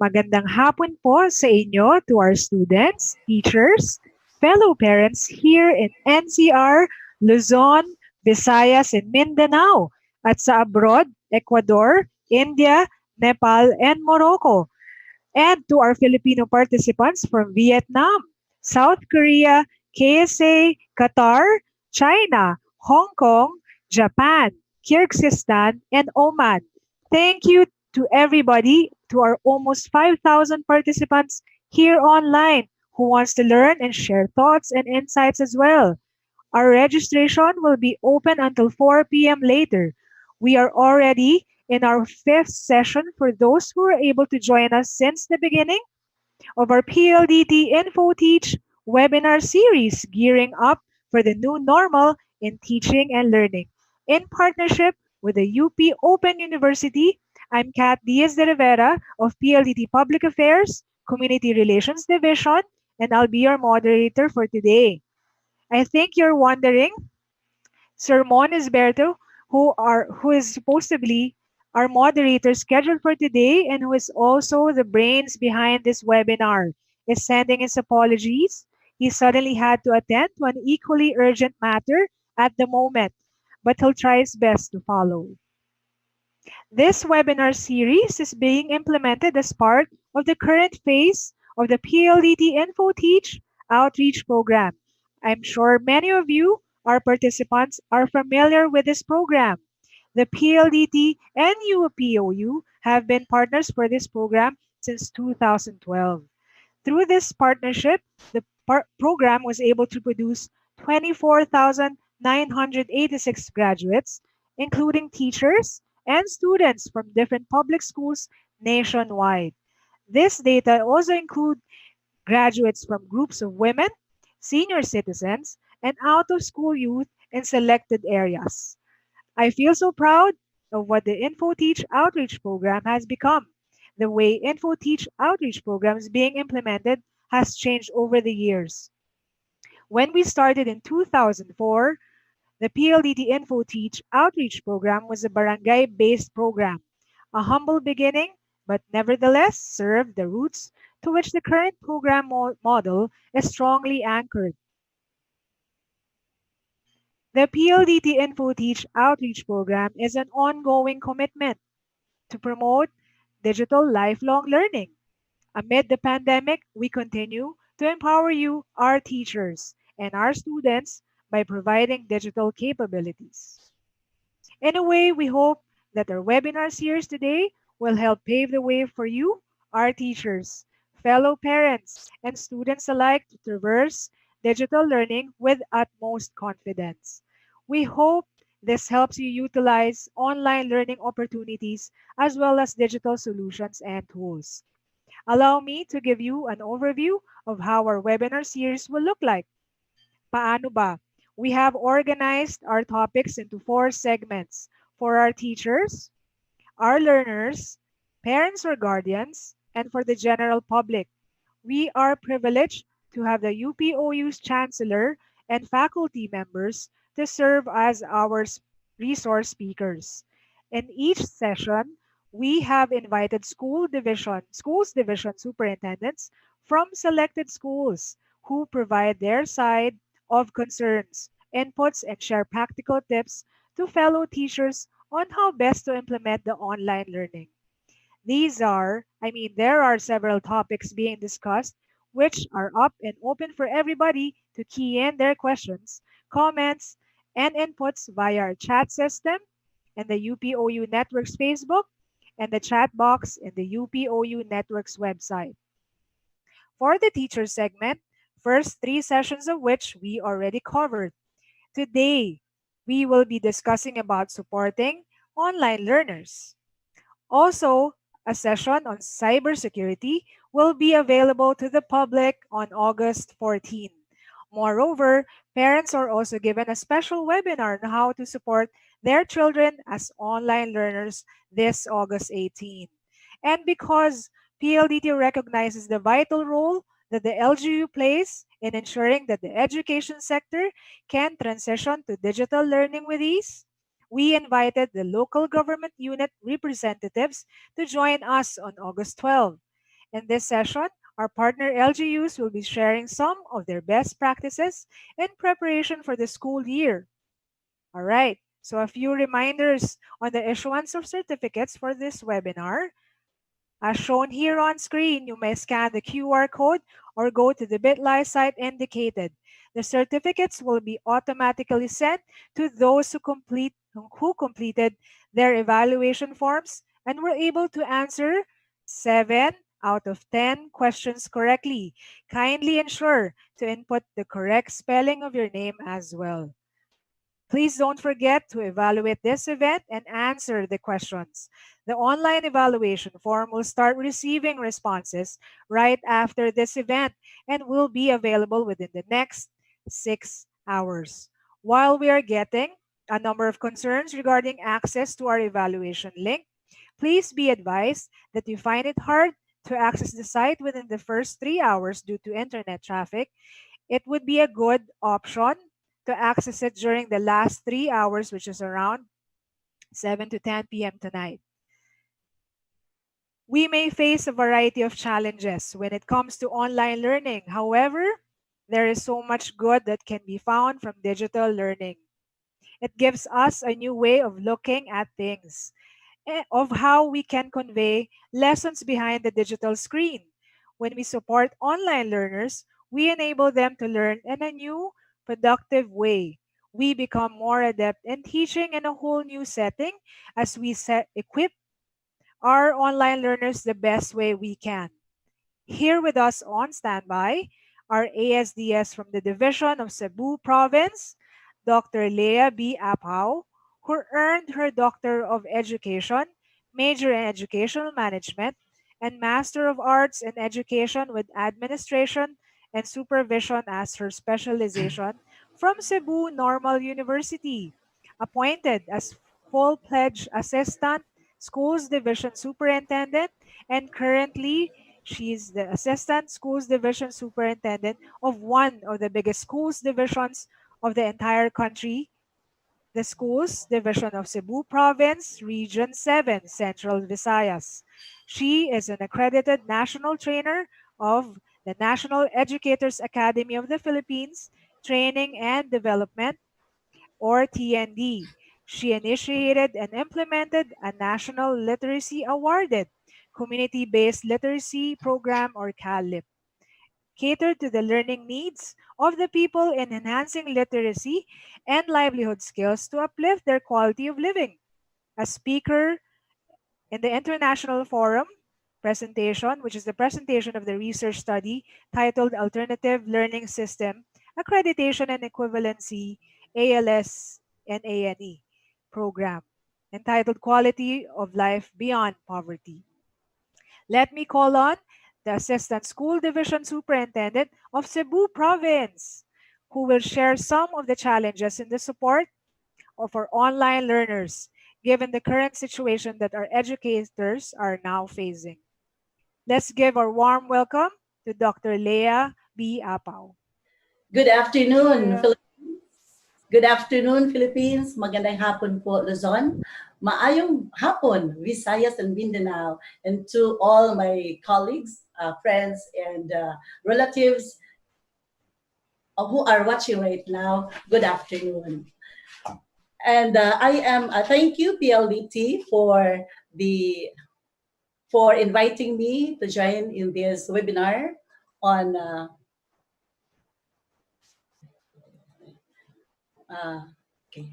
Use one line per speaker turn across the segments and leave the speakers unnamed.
Magandang hapon po sa inyo to our students, teachers, fellow parents here in NCR, Luzon, Visayas, and Mindanao, at sa abroad, Ecuador, India, Nepal, and Morocco, and to our Filipino participants from Vietnam, South Korea, KSA, Qatar, China, Hong Kong, Japan, Kyrgyzstan, and Oman. Thank you to everybody, to our almost 5,000 participants here online who wants to learn and share thoughts and insights as well. Our registration will be open until 4 p.m. later. We are already in our fifth session for those who are able to join us since the beginning of our PLDT Infoteach webinar series, gearing up for the new normal in teaching and learning. In partnership with the UP Open University, I'm Kat Diaz de Rivera of PLDT Public Affairs, Community Relations Division, and I'll be your moderator for today. I think you're wondering, Sir Mon Esberto, who is supposed to be our moderator scheduled for today and who is also the brains behind this webinar, is sending his apologies. He suddenly had to attend to an equally urgent matter at the moment, but he'll try his best to follow. This webinar series is being implemented as part of the current phase of the PLDT Infoteach outreach program. I'm sure many of you, our participants, are familiar with this program. The PLDT and UPOU have been partners for this program since 2012. Through this partnership, the program was able to produce 24,986 graduates, including teachers and students from different public schools nationwide. This data also include graduates from groups of women, senior citizens, and out-of-school youth in selected areas. I feel so proud of what the InfoTeach outreach program has become. The way InfoTeach outreach program is being implemented has changed over the years. When we started in 2004, the PLDT InfoTeach outreach program was a barangay-based program, a humble beginning, but nevertheless served the roots to which the current program model is strongly anchored. The PLDT InfoTeach outreach program is an ongoing commitment to promote digital lifelong learning. Amid the pandemic, we continue to empower you, our teachers, and our students by providing digital capabilities. In a way, we hope that our webinar series today will help pave the way for you, our teachers, fellow parents, and students alike to traverse digital learning with utmost confidence. We hope this helps you utilize online learning opportunities as well as digital solutions and tools. Allow me to give you an overview of how our webinar series will look like. Paano ba? We have organized our topics into 4 segments for our teachers, our learners, parents or guardians, and for the general public. We are privileged to have the UPOU's chancellor and faculty members to serve as our resource speakers. In each session, we have invited schools division superintendents from selected schools who provide their side of concerns, inputs, and share practical tips to fellow teachers on how best to implement the online learning. There are several topics being discussed which are up and open for everybody to key in their questions, comments, and inputs via our chat system and the UPOU Network's Facebook and the chat box in the UPOU Network's website. For the teacher segment, first 3 sessions of which we already covered. Today, we will be discussing about supporting online learners. Also, a session on cybersecurity will be available to the public on August 14. Moreover, parents are also given a special webinar on how to support their children as online learners this August 18. And because PLDT recognizes the vital role that the LGU plays in ensuring that the education sector can transition to digital learning with ease, we invited the local government unit representatives to join us on August 12. In this session, our partner LGUs will be sharing some of their best practices in preparation for the school year. All right, so a few reminders on the issuance of certificates for this webinar. As shown here on screen, you may scan the QR code or go to the bit.ly site indicated. The certificates will be automatically sent to those who completed their evaluation forms and were able to answer 7 out of 10 questions correctly. Kindly ensure to input the correct spelling of your name as well. Please don't forget to evaluate this event and answer the questions. The online evaluation form will start receiving responses right after this event and will be available within the next 6 hours. While we are getting a number of concerns regarding access to our evaluation link, please be advised that you find it hard to access the site within the first 3 hours due to internet traffic. It would be a good option to access it during the last 3 hours, which is around 7 to 10 p.m. tonight. We may face a variety of challenges when it comes to online learning. However, there is so much good that can be found from digital learning. It gives us a new way of looking at things, of how we can convey lessons behind the digital screen. When we support online learners, we enable them to learn in a new, productive way. We become more adept in teaching in a whole new setting as we equip our online learners the best way we can. Here with us on standby are ASDS from the Division of Cebu Province, Dr. Leah B. Apau, who earned her Doctor of Education, major in Educational Management, and Master of Arts in Education with Administration and Supervision as her specialization from Cebu Normal University, appointed as full-pledged Assistant Schools Division Superintendent, and currently she is the Assistant Schools Division Superintendent of one of the biggest schools divisions of the entire country, the Schools Division of Cebu Province, Region 7, Central Visayas. She is an accredited national trainer of the National Educators Academy of the Philippines, Training and Development, or TND. She initiated and implemented a National Literacy Awarded Community-Based Literacy Program, or CALIP, catered to the learning needs of the people in enhancing literacy and livelihood skills to uplift their quality of living. A speaker in the International Forum presentation, which is the presentation of the research study titled Alternative Learning System, Accreditation and Equivalency, ALS and ANE program, entitled Quality of Life Beyond Poverty. Let me call on the Assistant School Division Superintendent of Cebu Province, who will share some of the challenges in the support of our online learners, given the current situation that our educators are now facing. Let's give our warm welcome to Dr. Leah B. Apau.
Good afternoon,
Leah.
Good afternoon, Philippines. Magandang hapon po, Luzon. Maayong hapon, Visayas and Mindanao. And to all my colleagues, friends, and relatives who are watching right now, good afternoon. And thank you, PLDT, the for inviting me to join in this webinar on okay.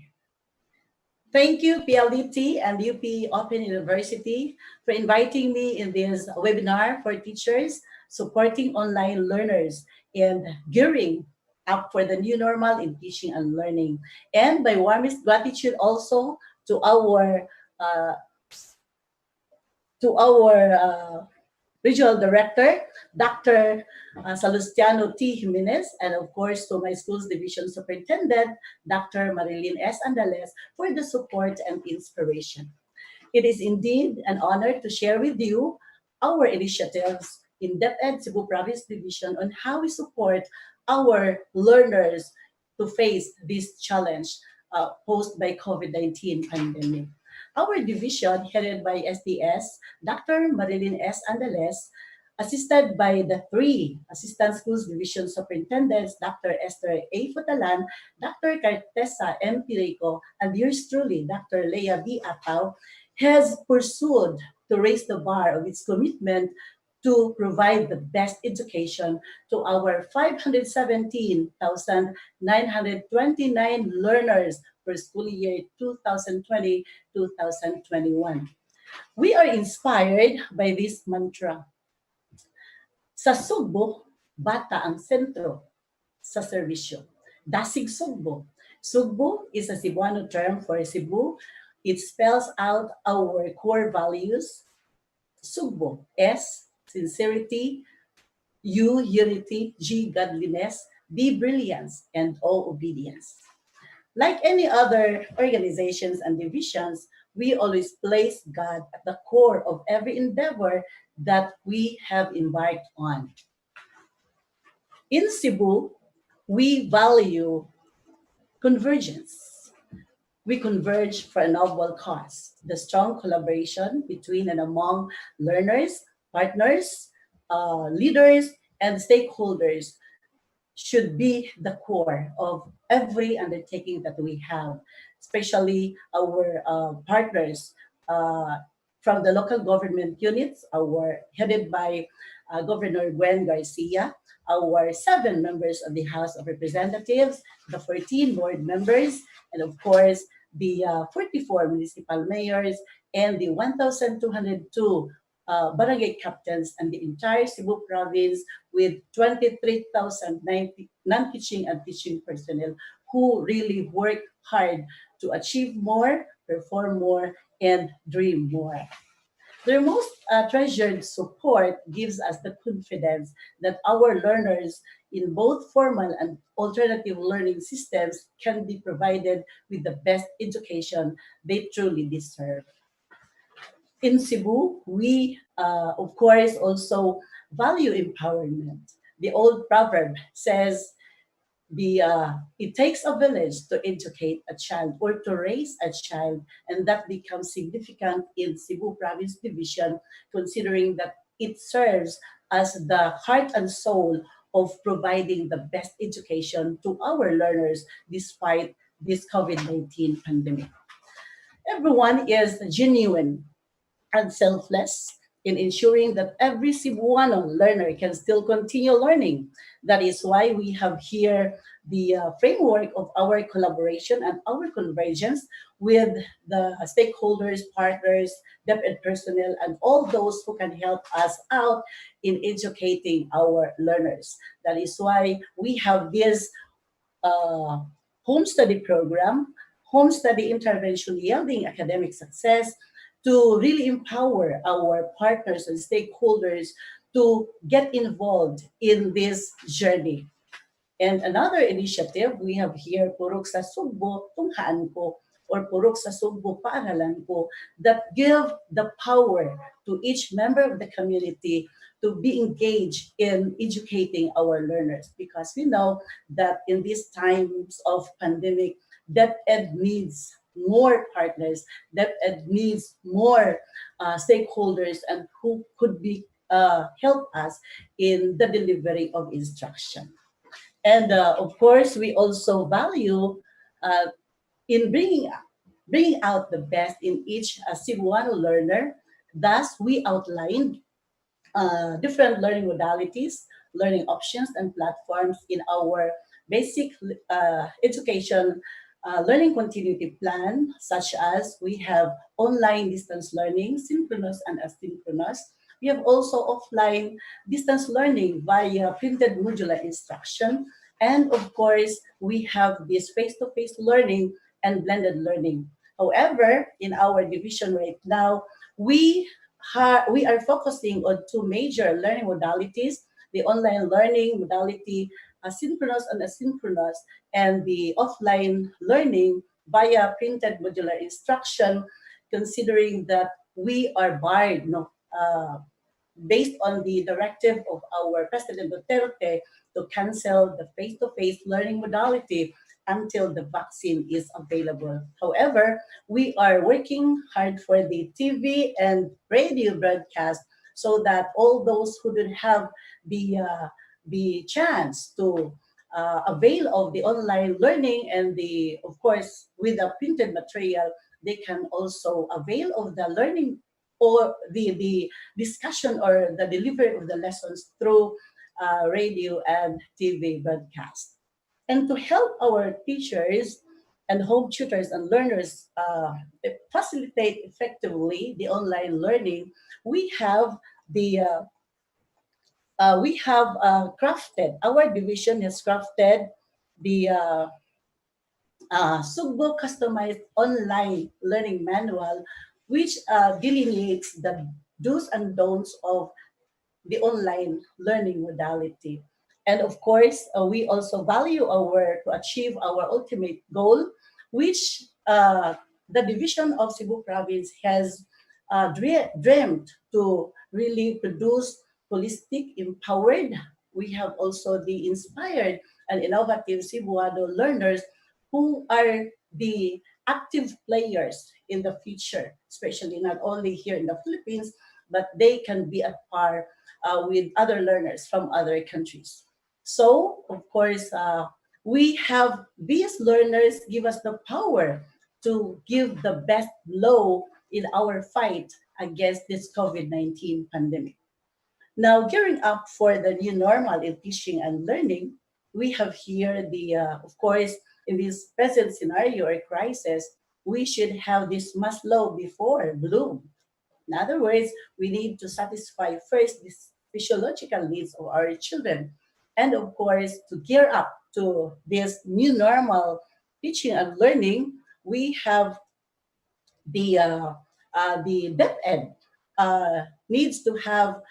Thank you, PLDT and UP Open University, for inviting me in this webinar for teachers supporting online learners and gearing up for the new normal in teaching and learning. And my warmest gratitude also to uh, our Regional Director, Dr. Salustiano T. Jimenez, and of course to my Schools Division Superintendent, Dr. Marilyn S. Andales, for the support and inspiration. It is indeed an honor to share with you our initiatives in DepEd Cebu Province Division on how we support our learners to face this challenge posed by COVID-19 pandemic. Our division, headed by SDS, Dr. Marilyn S. Andales, assisted by the three Assistant Schools Division Superintendents, Dr. Esther A. Futalan, Dr. Cartesa M. Pirico, and yours truly, Dr. Leah B. Ataw, has pursued to raise the bar of its commitment to provide the best education to our 517,929 learners for school year 2020-2021. We are inspired by this mantra. Sa Sugbo, bata ang sentro sa serbisyo. Dasig Sugbo. Sugbo is a Cebuano term for Cebu. It spells out our core values. Sugbo, S, sincerity, U, unity, G, godliness, B, brilliance, and O, obedience. Like any other organizations and divisions, we always place God at the core of every endeavor that we have embarked on. In Cebu, we value convergence. We converge for a noble cause, the strong collaboration between and among learners, partners, leaders, and stakeholders should be the core of every undertaking that we have, especially our partners uh, from the local government units, our headed by Governor Gwen Garcia, our 7 members of the House of Representatives, the 14 board members, and of course the 44 municipal mayors and the 1,202 barangay captains and the entire Cebu province with 23,000 non-teaching and teaching personnel who really work hard to achieve more, perform more, and dream more. Their most treasured support gives us the confidence that our learners in both formal and alternative learning systems can be provided with the best education they truly deserve. In Cebu, we, of course, also value empowerment. The old proverb says, it takes a village to educate a child or to raise a child, and that becomes significant in Cebu Province Division, considering that it serves as the heart and soul of providing the best education to our learners despite this COVID-19 pandemic. Everyone is genuine and selfless in ensuring that every Cebuano learner can still continue learning. That is why we have here the framework of our collaboration and our convergence with the stakeholders, partners, DepEd personnel, and all those who can help us out in educating our learners. That is why we have this uh, home study program, home study intervention yielding academic success to really empower our partners and stakeholders to get involved in this journey. And another initiative we have here, Purok sa Sugbo, Tunghaan ko, or Purok sa Sugbo, Paaralan ko, that give the power to each member of the community to be engaged in educating our learners, because we know that in these times of pandemic, DepEd needs more partners, DepEd needs more stakeholders and who could be help us in the delivery of instruction. And of course, we also value uh, in bringing out the best in each Cebuano learner. Thus, we outlined different learning modalities, learning options, and platforms in our basic education learning continuity plan, such as we have online distance learning, synchronous and asynchronous. We have also offline distance learning via printed modular instruction. And of course, we have this face-to-face learning and blended learning. However, in our division right now, we we are focusing on two major learning modalities: the online learning modality, asynchronous and asynchronous, and the offline learning via printed modular instruction, considering that we are barred, no, based on the directive of our President Duterte to cancel the face-to-face learning modality until the vaccine is available. However, we are working hard for the TV and radio broadcast so that all those who don't have the chance to avail of the online learning and the, of course, with the printed material, they can also avail of the learning or the discussion or the delivery of the lessons through radio and TV broadcast. And to help our teachers and home tutors and learners facilitate effectively the online learning, we have the crafted, our division has crafted the Sugbo customized online learning manual, which delineates the do's and don'ts of the online learning modality. And of course, we also value our to achieve our ultimate goal, which the division of Cebu Province has dreamt to really produce holistic, empowered. We have also the inspired and innovative Cebuano learners who are the active players in the future, especially not only here in the Philippines, but they can be at par with other learners from other countries. So, of course, we have these learners give us the power to give the best blow in our fight against this COVID-19 pandemic. Now, gearing up for the new normal in teaching and learning, we have here of course, in this present scenario or crisis, we should have this Maslow before bloom. In other words, we need to satisfy first the physiological needs of our children. And of course, to gear up to this new normal teaching and learning, we have the DepEd needs to have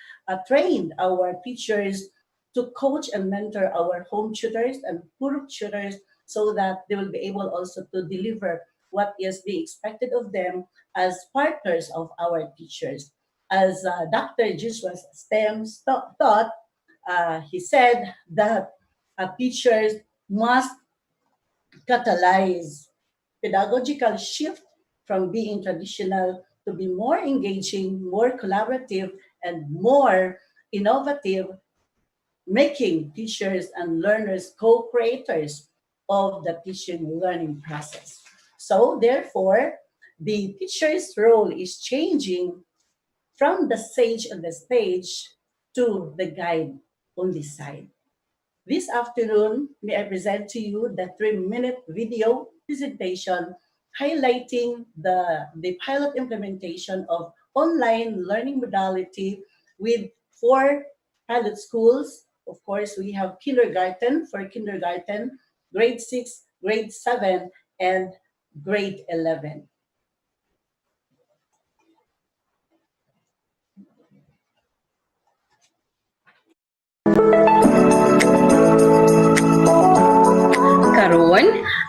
trained our teachers to coach and mentor our home tutors and Puruk tutors so that they will be able also to deliver what is being expected of them as partners of our teachers. As Dr. Joshua Stem thought, he said that teachers must catalyze pedagogical shift from being traditional to be more engaging, more collaborative, and more innovative, making teachers and learners co-creators of the teaching learning process. So therefore, the teacher's role is changing from the sage on the stage to the guide on the side. This afternoon, may I present to you the 3-minute video presentation highlighting the pilot implementation of online learning modality with 4 pilot schools. Of course, we have kindergarten for kindergarten, grade 6, grade 7, and grade 11.
Karon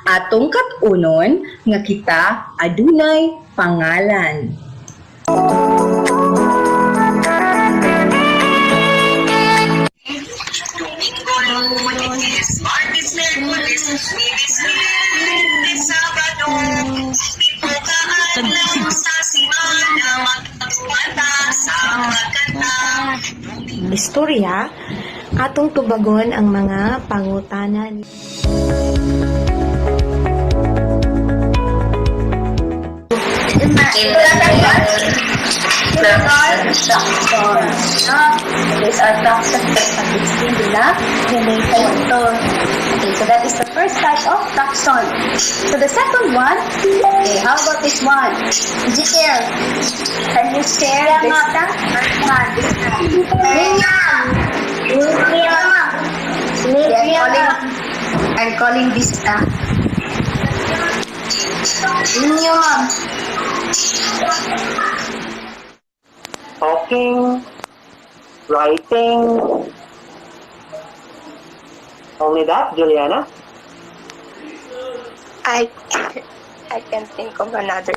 atong kat-unon nga kita adunay pangalan. Domingo, Lunes, Martes, Miyerkules, Huwebes, Biyernes, Sabado, pito ka adlaw sa simana, magpapata sa magkanta. Istorya, atong tubagon ang mga pangutanan. These are taxes that explain nila related. Okay, so that is the first type of taxon. So the second one, okay, how about this one? Ezekiel, can you share this I'm calling this
talking, writing. Only that, Juliana?
I can think of another.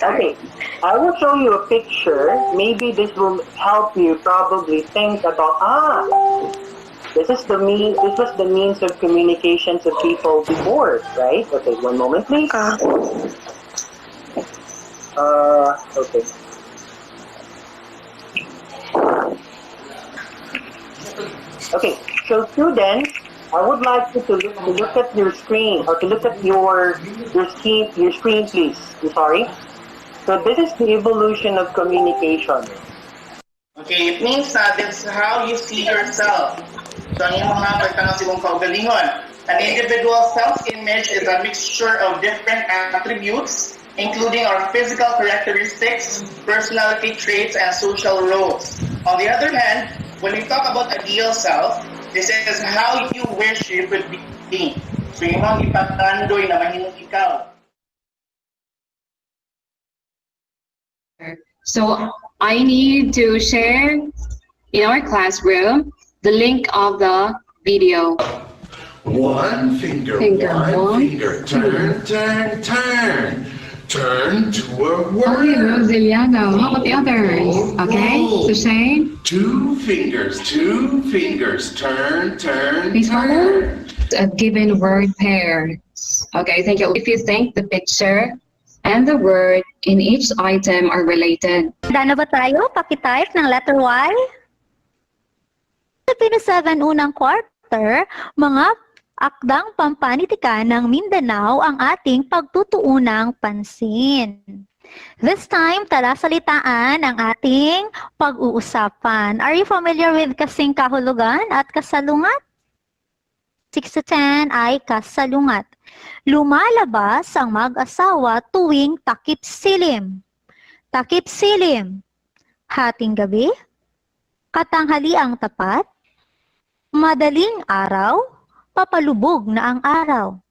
Okay, I will show you a picture. Maybe this will help you probably think about, this was the means of communication to people before, right? Okay, one moment, please. Okay. Okay, so students, I would like you to look at your screen or to look at your screen, please. I'm sorry. So this is the evolution of communication.
Okay, it means that it's how you see yourself. So ang iyong mga pagtanaw sa imong kaugalingon. An individual self-image is a mixture of different attributes, including our physical characteristics, personality traits, and social roles. On the other hand, when we talk about ideal self, this is how you wish you could be. So yung mga ipatandoy na mahimong ikaw.
So I need to share in our classroom the link of the video.
One finger, one finger, turn, turn, turn. Turn to a word.
Okay, Rosiliano, how about the others? Okay, so Shane?
Two fingers, turn, turn,
Please follow.
turn.
A given word pair. Okay, thank you. If you think the picture and the word in each item are related.
Handa na ba tayo? Pakitype ng letter Y. Filipino 7 unang quarter, mga akdang pampanitikan ng Mindanao ang ating pagtutuunang pansin. This time, talasalitaan ang ating pag-uusapan. Are you familiar with kasing kahulugan at kasalungat? 6 to 10 ay kasalungat. Lumalabas ang mag-asawa tuwing takip silim. Takip silim. Hating gabi. Katanghaliang tapat. Madaling araw. Papalubog na ang araw.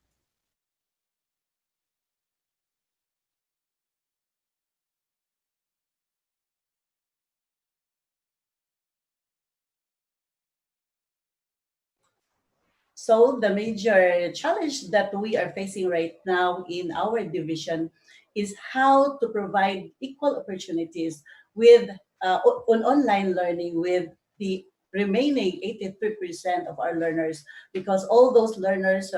So the major challenge that we are facing right now in our division is how to provide equal opportunities with on online learning with the remaining 83% of our learners, because all those learners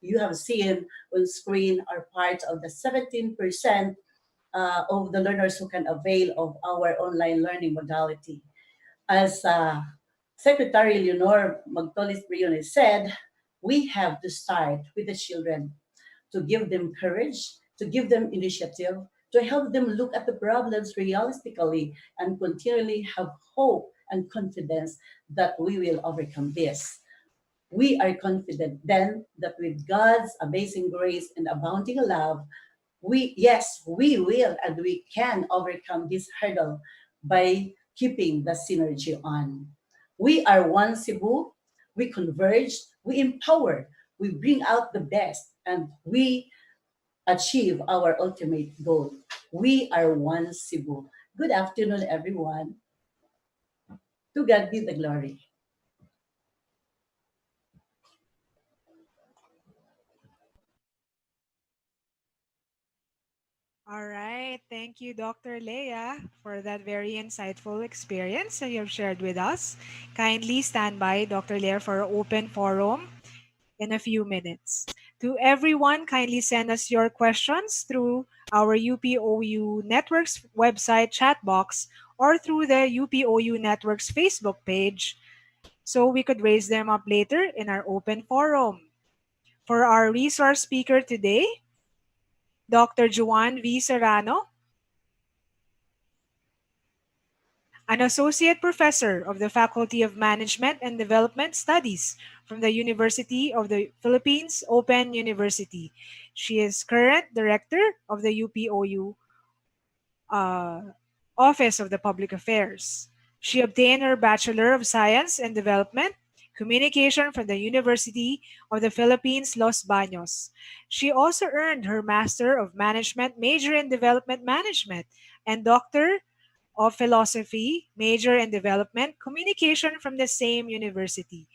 you have seen on screen are part of the 17% of the learners who can avail of our online learning modality. As Secretary Leonor Magtolis Briones said, we have to start with the children to give them courage, to give them initiative, to help them look at the problems realistically and continually have hope and confidence that we will overcome this. We are confident then that with God's amazing grace and abounding love, we will and we can overcome this hurdle by keeping the synergy on. We are one Cebu, we converge, we empower, we bring out the best, and we achieve our ultimate goal. We are one Cebu. Good afternoon, everyone. To God be the glory.
All right. Thank you, Dr. Leah, for that very insightful experience that you have shared with us. Kindly stand by, Dr. Leah, for an open forum in a few minutes. To everyone, kindly send us your questions through our UPOU Network's website chat box or through the UPOU Network's Facebook page so we could raise them up later in our open forum. For our resource speaker today, Dr. Juan V. Serrano, an associate professor of the Faculty of Management and Development Studies from the University of the Philippines Open University. She is current director of the UPOU Office of the Public Affairs. She obtained her Bachelor of Science and Development Communication from the University of the Philippines, Los Baños. She also earned her Master of Management major in Development Management and Doctor of Philosophy major in Development Communication from the same university.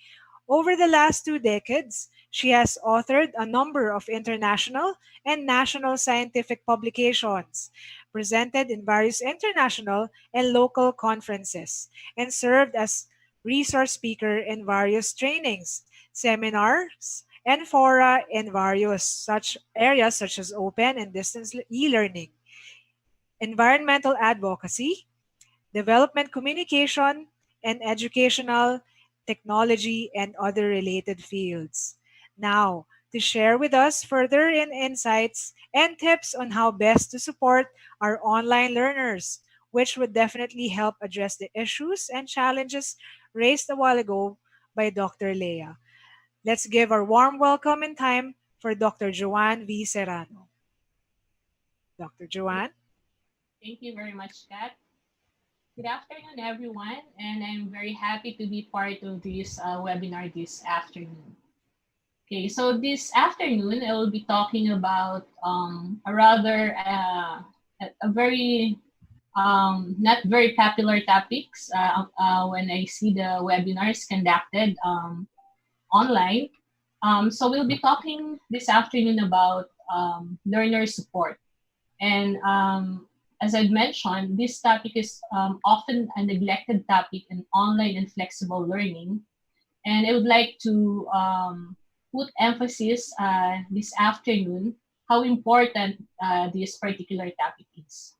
Over the last 2 decades, she has authored a number of international and national scientific publications, presented in various international and local conferences, and served as resource speaker in various trainings, seminars, and fora in various such areas such as open and distance e-learning, environmental advocacy, development communication, and educational technology, and other related fields. Now, to share with us further in insights and tips on how best to support our online learners, which would definitely help address the issues and challenges raised a while ago by Dr. Leah. Let's give our warm welcome in time for Dr. Joanne V. Serrano. Dr. Joanne?
Thank you very much, Kat. Good afternoon, everyone, and I'm very happy to be part of this webinar this afternoon. Okay, so this afternoon I will be talking about a rather a very not very popular topics when I see the webinars conducted online. So we'll be talking this afternoon about learner support. And as I've mentioned, this topic is often a neglected topic in online and flexible learning. And I would like to put emphasis this afternoon how important this particular topic is.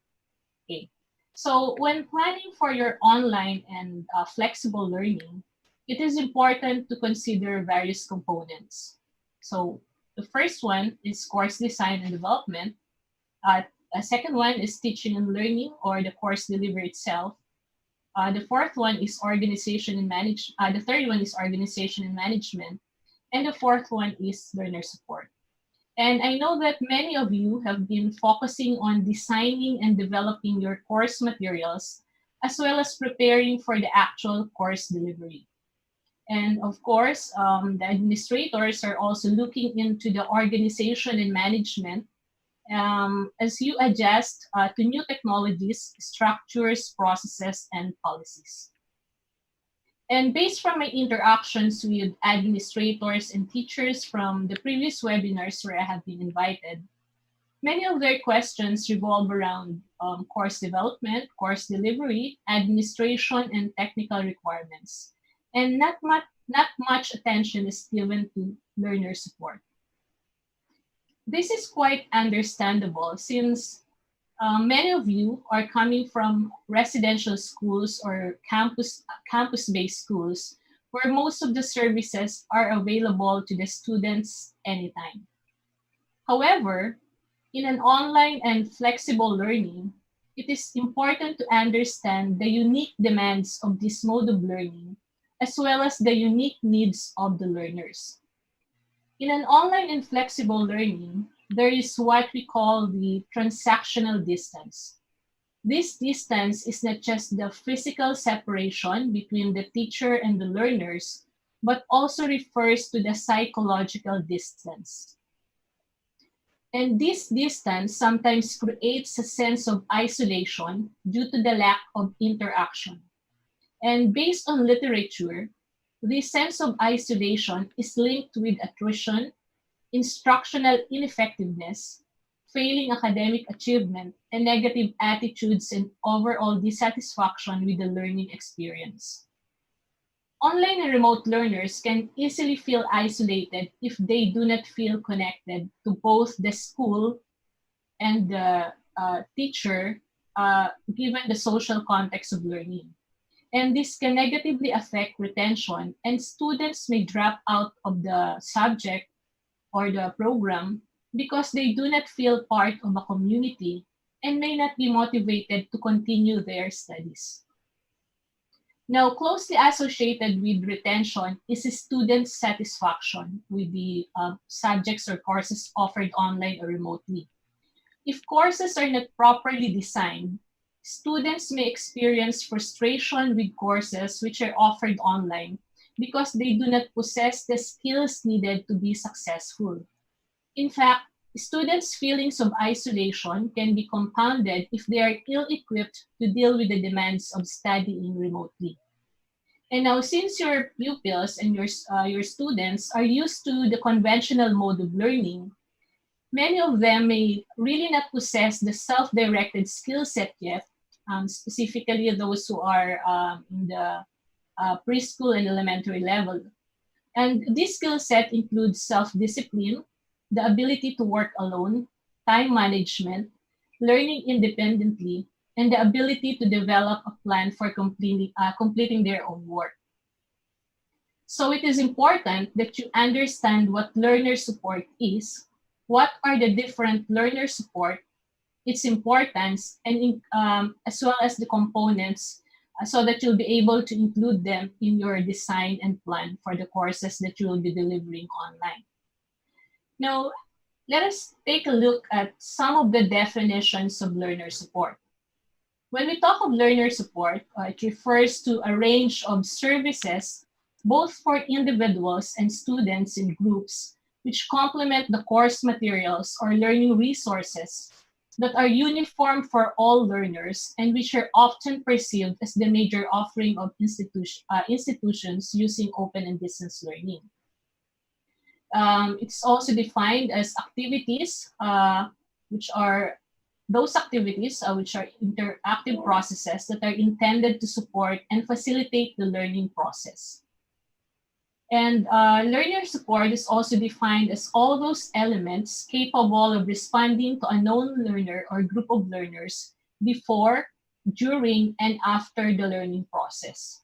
Okay. So when planning for your online and flexible learning, it is important to consider various components. So the first one is course design and development. Uh, a second one is teaching and learning, or the course delivery itself. The fourth one is organization and manage. The third one is organization and management, and the fourth one is learner support. And I know that many of you have been focusing on designing and developing your course materials, as well as preparing for the actual course delivery. And of course, the administrators are also looking into the organization and management as you adjust to new technologies, structures, processes, and policies. And based from my interactions with administrators and teachers from the previous webinars where I have been invited, many of their questions revolve around course development, course delivery, administration, and technical requirements. And not much attention is given to learner support. This is quite understandable since many of you are coming from residential schools or campus-based schools where most of the services are available to the students anytime. However, in an online and flexible learning, it is important to understand the unique demands of this mode of learning as well as the unique needs of the learners. In an online and flexible learning, there is what we call the transactional distance. This distance is not just the physical separation between the teacher and the learners, but also refers to the psychological distance. And this distance sometimes creates a sense of isolation due to the lack of interaction. And based on literature, this sense of isolation is linked with attrition, instructional ineffectiveness, failing academic achievement, and negative attitudes and overall dissatisfaction with the learning experience. Online and remote learners can easily feel isolated if they do not feel connected to both the school and the teacher, given the social context of learning. And this can negatively affect retention, and students may drop out of the subject or the program because they do not feel part of a community and may not be motivated to continue their studies. Now, closely associated with retention is student satisfaction with the subjects or courses offered online or remotely. If courses are not properly designed, students may experience frustration with courses which are offered online because they do not possess the skills needed to be successful. In fact, students' feelings of isolation can be compounded if they are ill-equipped to deal with the demands of studying remotely. And now, since your pupils and your students are used to the conventional mode of learning, many of them may really not possess the self-directed skill set yet, specifically those who are in the preschool and elementary level. And this skill set includes self-discipline, the ability to work alone, time management, learning independently, and the ability to develop a plan for completing their own work. So it is important that you understand what learner support is, what are the different learner support, its importance, and as well as the components, so that you'll be able to include them in your design and plan for the courses that you will be delivering online. Now, let us take a look at some of the definitions of learner support. When we talk of learner support, it refers to a range of services both for individuals and students in groups which complement the course materials or learning resources that are uniform for all learners and which are often perceived as the major offering of institutions using open and distance learning. It's also defined as activities, which are those activities which are interactive processes that are intended to support and facilitate the learning process. And learner support is also defined as all those elements capable of responding to a known learner or group of learners before, during, and after the learning process.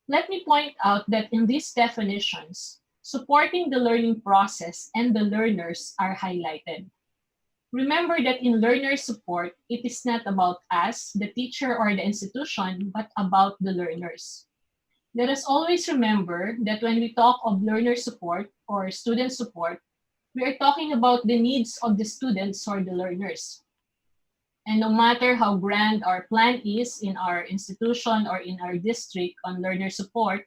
Let me point out that in these definitions, supporting the learning process and the learners are highlighted. Remember that in learner support, it is not about us, the teacher or the institution, but about the learners. Let us always remember that when we talk of learner support or student support, we are talking about the needs of the students or the learners. And no matter how grand our plan is in our institution or in our district on learner support,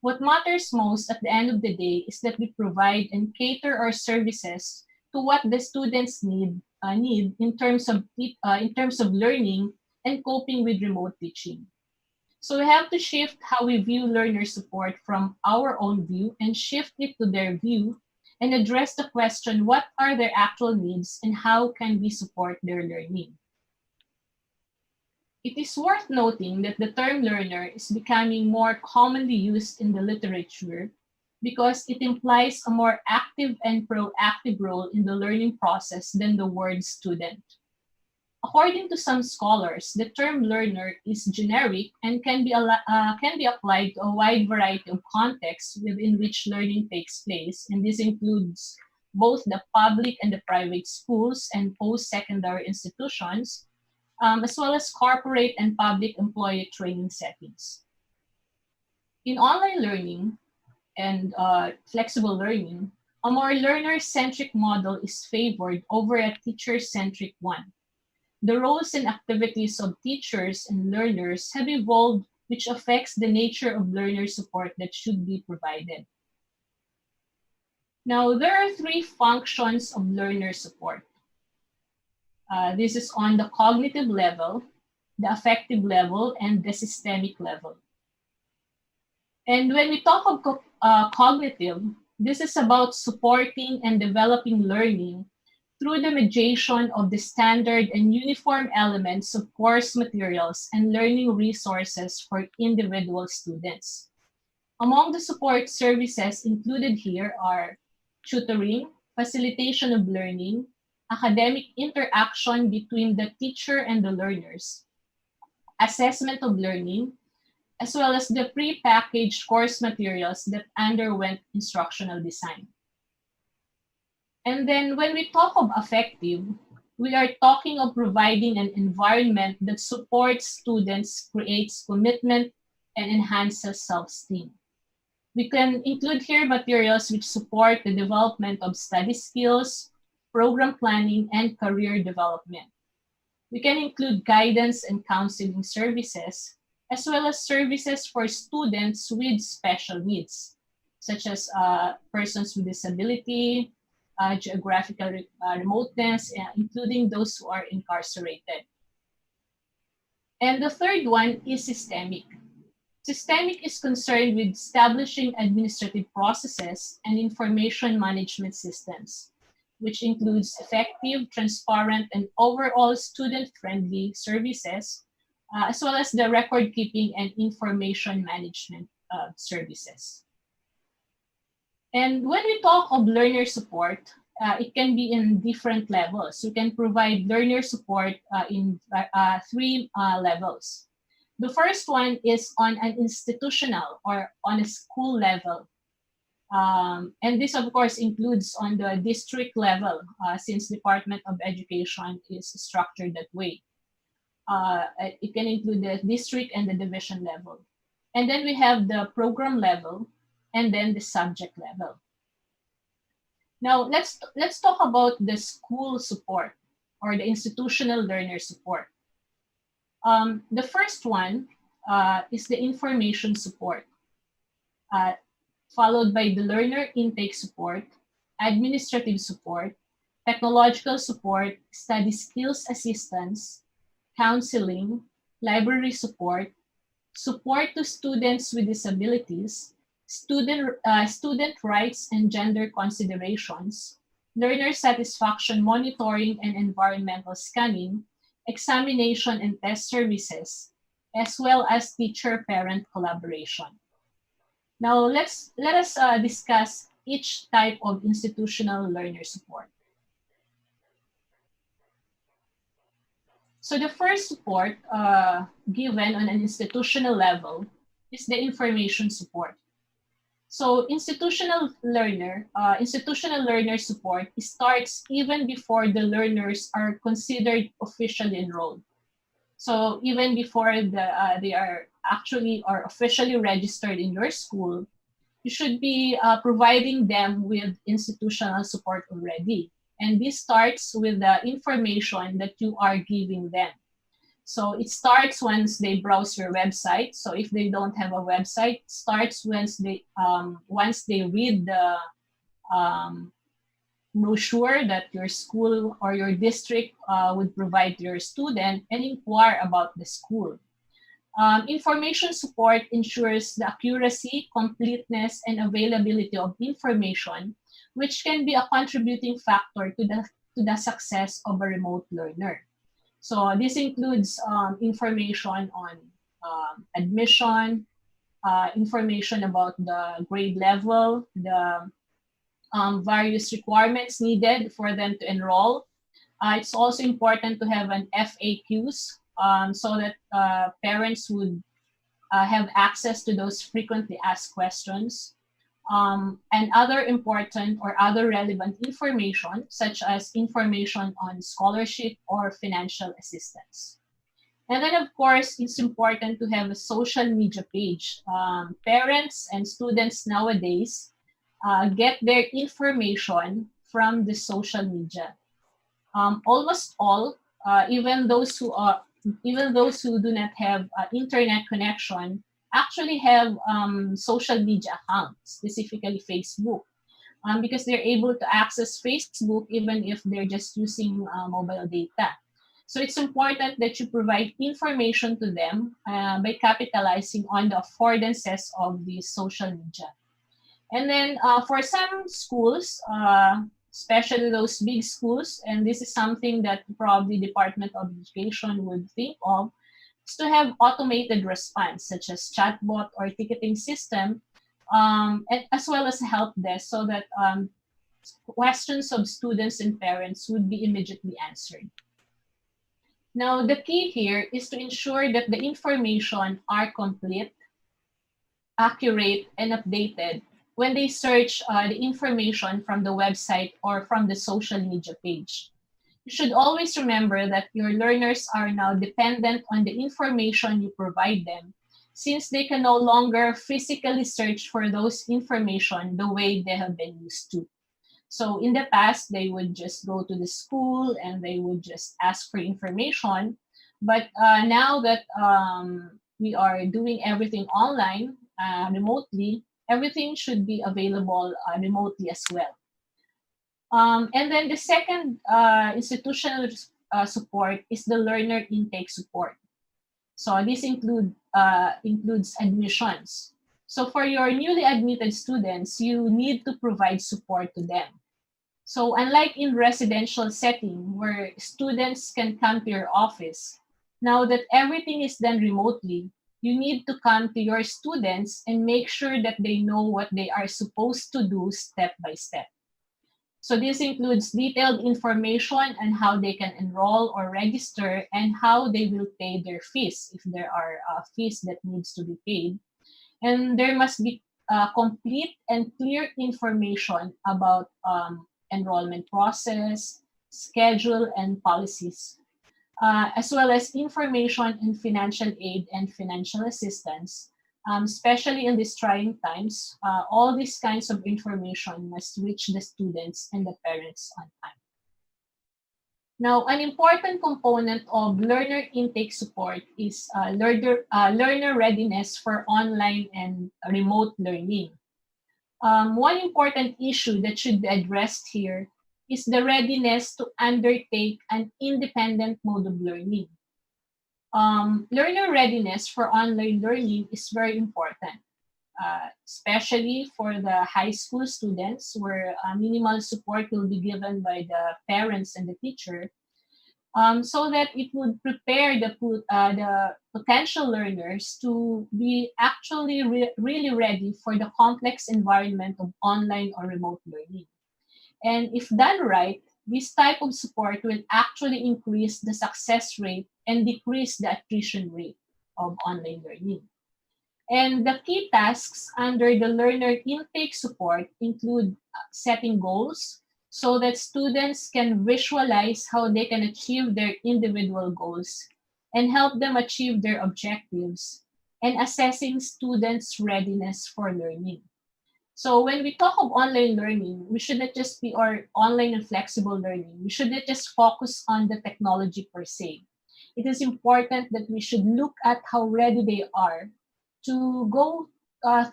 what matters most at the end of the day is that we provide and cater our services to what the students need in terms of learning and coping with remote teaching. So we have to shift how we view learner support from our own view and shift it to their view and address the question, what are their actual needs and how can we support their learning? It is worth noting that the term learner is becoming more commonly used in the literature because it implies a more active and proactive role in the learning process than the word student. According to some scholars, the term learner is generic and can be applied to a wide variety of contexts within which learning takes place, and this includes both the public and the private schools and post-secondary institutions, as well as corporate and public employee training settings. In online learning and flexible learning, a more learner-centric model is favored over a teacher-centric one. The roles and activities of teachers and learners have evolved, which affects the nature of learner support that should be provided. Now, there are three functions of learner support. This is on the cognitive level, the affective level, and the systemic level. And when we talk of cognitive, this is about supporting and developing learning through the mediation of the standard and uniform elements of course materials and learning resources for individual students. Among the support services included here are tutoring, facilitation of learning, academic interaction between the teacher and the learners, assessment of learning, as well as the pre-packaged course materials that underwent instructional design. And then when we talk of affective, we are talking of providing an environment that supports students, creates commitment, and enhances self-esteem. We can include here materials which support the development of study skills, program planning, and career development. We can include guidance and counseling services, as well as services for students with special needs, such as persons with disability, geographical remoteness, including those who are incarcerated. And the third one is systemic. Systemic is concerned with establishing administrative processes and information management systems, which includes effective, transparent, and overall student-friendly services, as well as the record-keeping and information management services. And when we talk of learner support, it can be in different levels. You can provide learner support in three levels. The first one is on an institutional or on a school level. And this, of course, includes on the district level, since Department of Education is structured that way. It can include the district and the division level. And then we have the program level and then the subject level. Now, let's talk about the school support or the institutional learner support. The first one is the information support, followed by the learner intake support, administrative support, technological support, study skills assistance, counseling, library support, support to students with disabilities, student rights and gender considerations, learner satisfaction monitoring and environmental scanning, examination and test services, as well as teacher-parent collaboration. Now, let us discuss each type of institutional learner support. So the first support given on an institutional level is the information support. So institutional learner support starts even before the learners are considered officially enrolled. So even before they are actually or officially registered in your school, you should be providing them with institutional support already. And this starts with the information that you are giving them. So it starts once they browse your website. So if they don't have a website, it starts once they read the brochure that your school or your district would provide to your student and inquire about the school. Information support ensures the accuracy, completeness, and availability of information, which can be a contributing factor to the success of a remote learner. So this includes information on admission, information about the grade level, the various requirements needed for them to enroll. It's also important to have an FAQs so that parents would have access to those frequently asked questions. And other important or other relevant information, such as information on scholarship or financial assistance. And then, of course, it's important to have a social media page. Parents and students nowadays get their information from the social media. Almost all, even those who do not have internet connection, actually have social media accounts, specifically Facebook, because they're able to access Facebook even if they're just using mobile data. So it's important that you provide information to them by capitalizing on the affordances of the social media. And then for some schools, especially those big schools, and this is something that probably Department of Education would think of, to have automated response such as chatbot or ticketing system, and as well as a help desk so that questions of students and parents would be immediately answered. Now, the key here is to ensure that the information are complete, accurate, and updated when they search the information from the website or from the social media page. You should always remember that your learners are now dependent on the information you provide them, since they can no longer physically search for those information the way they have been used to. So in the past, they would just go to the school and they would just ask for information. But now that we are doing everything online, remotely, everything should be available remotely as well. And then the second institutional support is the learner intake support. So this includes admissions. So for your newly admitted students, you need to provide support to them. So unlike in residential setting where students can come to your office, now that everything is done remotely, you need to come to your students and make sure that they know what they are supposed to do step by step. So this includes detailed information on how they can enroll or register and how they will pay their fees if there are fees that needs to be paid. And there must be complete and clear information about enrollment process, schedule, and policies, as well as information in financial aid and financial assistance. Especially in these trying times, all these kinds of information must reach the students and the parents on time. Now, an important component of learner intake support is learner readiness for online and remote learning. One important issue that should be addressed here is the readiness to undertake an independent mode of learning. Learner readiness for online learning is very important, especially for the high school students where minimal support will be given by the parents and the teacher, so that it would prepare the potential learners to be actually really ready for the complex environment of online or remote learning. And if done right, this type of support will actually increase the success rate and decrease the attrition rate of online learning. And the key tasks under the learner intake support include setting goals so that students can visualize how they can achieve their individual goals and help them achieve their objectives, and assessing students' readiness for learning. So when we talk of online learning, we should not just be or online and flexible learning. We should not just focus on the technology per se. It is important that we should look at how ready they are to go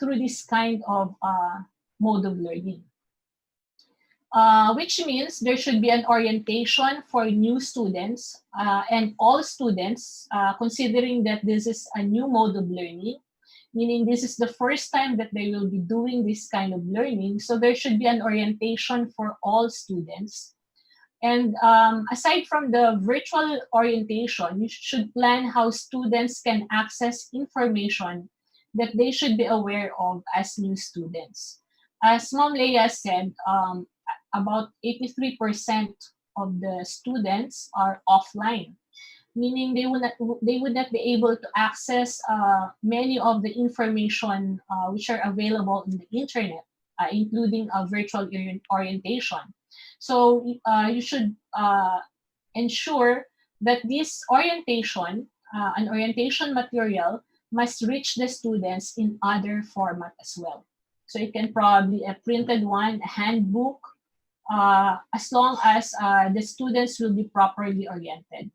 through this kind of mode of learning. Which means there should be an orientation for new students and all students, considering that this is a new mode of learning, meaning this is the first time that they will be doing this kind of learning. So there should be an orientation for all students. And aside from the virtual orientation, you should plan how students can access information that they should be aware of as new students. As Mom Leia said, about 83% of the students are offline, meaning they would not be able to access many of the information which are available in the internet, including a virtual orientation. So you should ensure that this orientation, an orientation material, must reach the students in other format as well. So it can probably a printed one, a handbook, as long as the students will be properly oriented.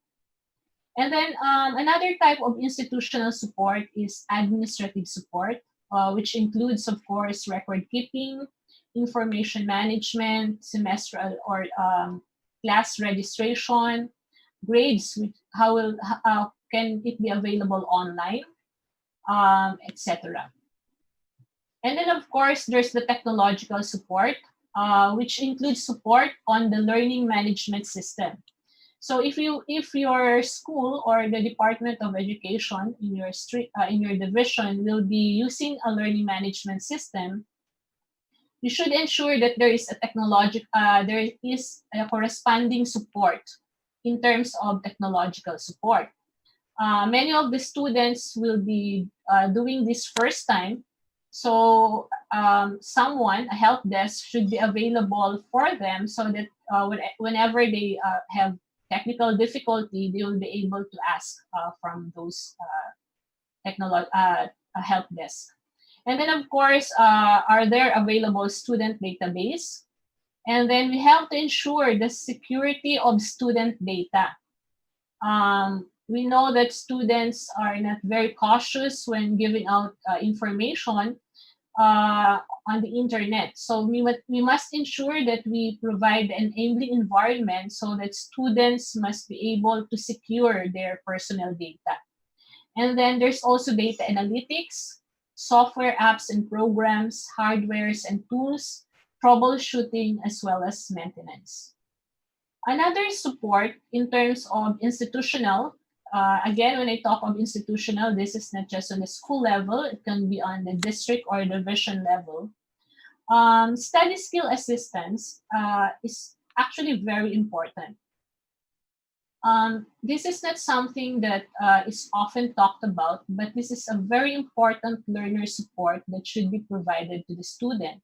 And then another type of institutional support is administrative support, which includes, of course, record keeping, information management, semestral or class registration, grades, how can it be available online, etc. And then, of course, there's the technological support, which includes support on the learning management system. So if your school or the Department of Education in your division will be using a learning management system, you should ensure that there is a corresponding support in terms of technological support. Many of the students will be doing this first time, so someone, a help desk, should be available for them so that whenever they have technical difficulty, they will be able to ask from those help desk. And then, of course, are there available student database? And then we have to ensure the security of student data. We know that students are not very cautious when giving out information on the internet. So we must ensure that we provide an enabling environment so that students must be able to secure their personal data. And then there's also data analytics, software apps and programs, hardwares and tools, troubleshooting, as well as maintenance. Another support in terms of institutional, again, when I talk of institutional, this is not just on the school level, it can be on the district or division level. Study skill assistance is actually very important. This is not something that is often talked about, but this is a very important learner support that should be provided to the student.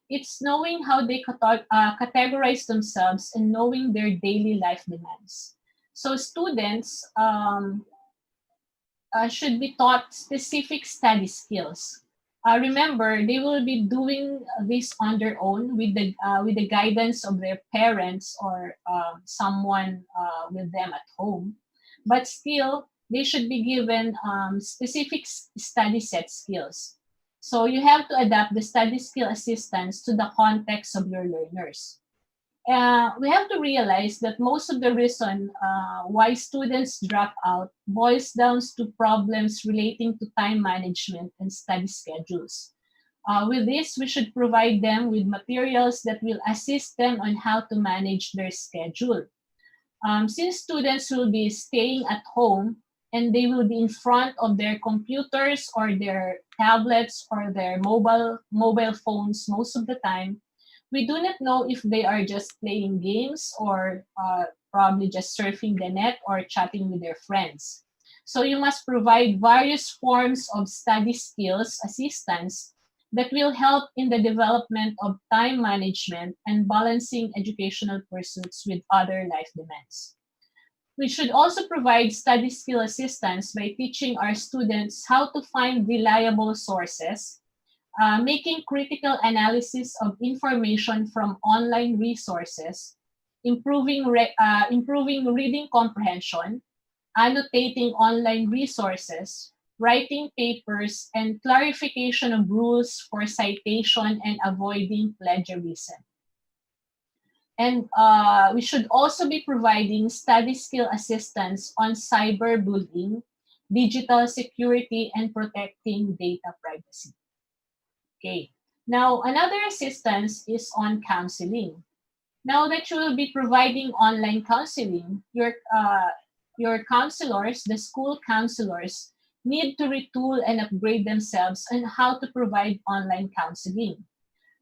It's knowing how they categorize themselves and knowing their daily life demands. So students should be taught specific study skills. Remember, they will be doing this on their own with the guidance of their parents or someone with them at home. But still, they should be given specific study set skills. So you have to adapt the study skill assistance to the context of your learners. We have to realize that most of the reason why students drop out boils down to problems relating to time management and study schedules. With this, we should provide them with materials that will assist them on how to manage their schedule. Since students will be staying at home and they will be in front of their computers or their tablets or their mobile phones most of the time, we do not know if they are just playing games or probably just surfing the net or chatting with their friends. So you must provide various forms of study skills assistance that will help in the development of time management and balancing educational pursuits with other life demands. We should also provide study skill assistance by teaching our students how to find reliable sources, making critical analysis of information from online resources, improving reading comprehension, annotating online resources, writing papers, and clarification of rules for citation and avoiding plagiarism. And we should also be providing study skill assistance on cyberbullying, digital security, and protecting data privacy. Okay. Now, another assistance is on counseling. Now that you will be providing online counseling, your counselors, the school counselors, need to retool and upgrade themselves on how to provide online counseling.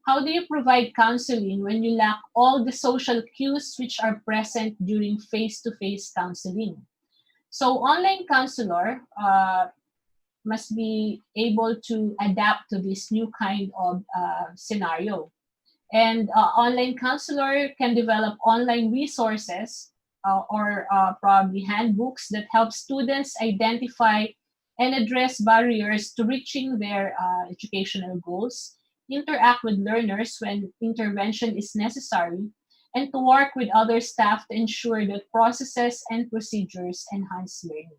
How do you provide counseling when you lack all the social cues which are present during face-to-face counseling? So online counselor must be able to adapt to this new kind of scenario. And online counselor can develop online resources or probably handbooks that help students identify and address barriers to reaching their educational goals, interact with learners when intervention is necessary, and to work with other staff to ensure that processes and procedures enhance learning.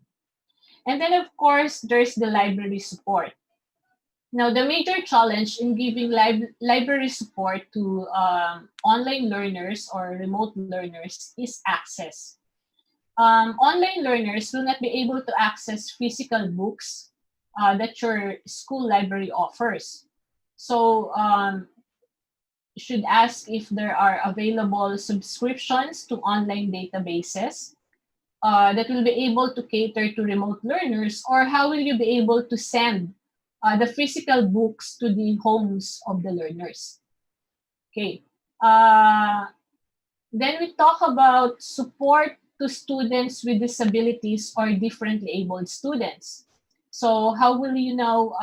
And then, of course, there's the library support. Now, the major challenge in giving library support to online learners or remote learners is access. Online learners will not be able to access physical books that your school library offers. So you should ask if there are available subscriptions to online databases that will be able to cater to remote learners, or how will you be able to send the physical books to the homes of the learners? Okay. Then we talk about support to students with disabilities or differently abled students. So how will you now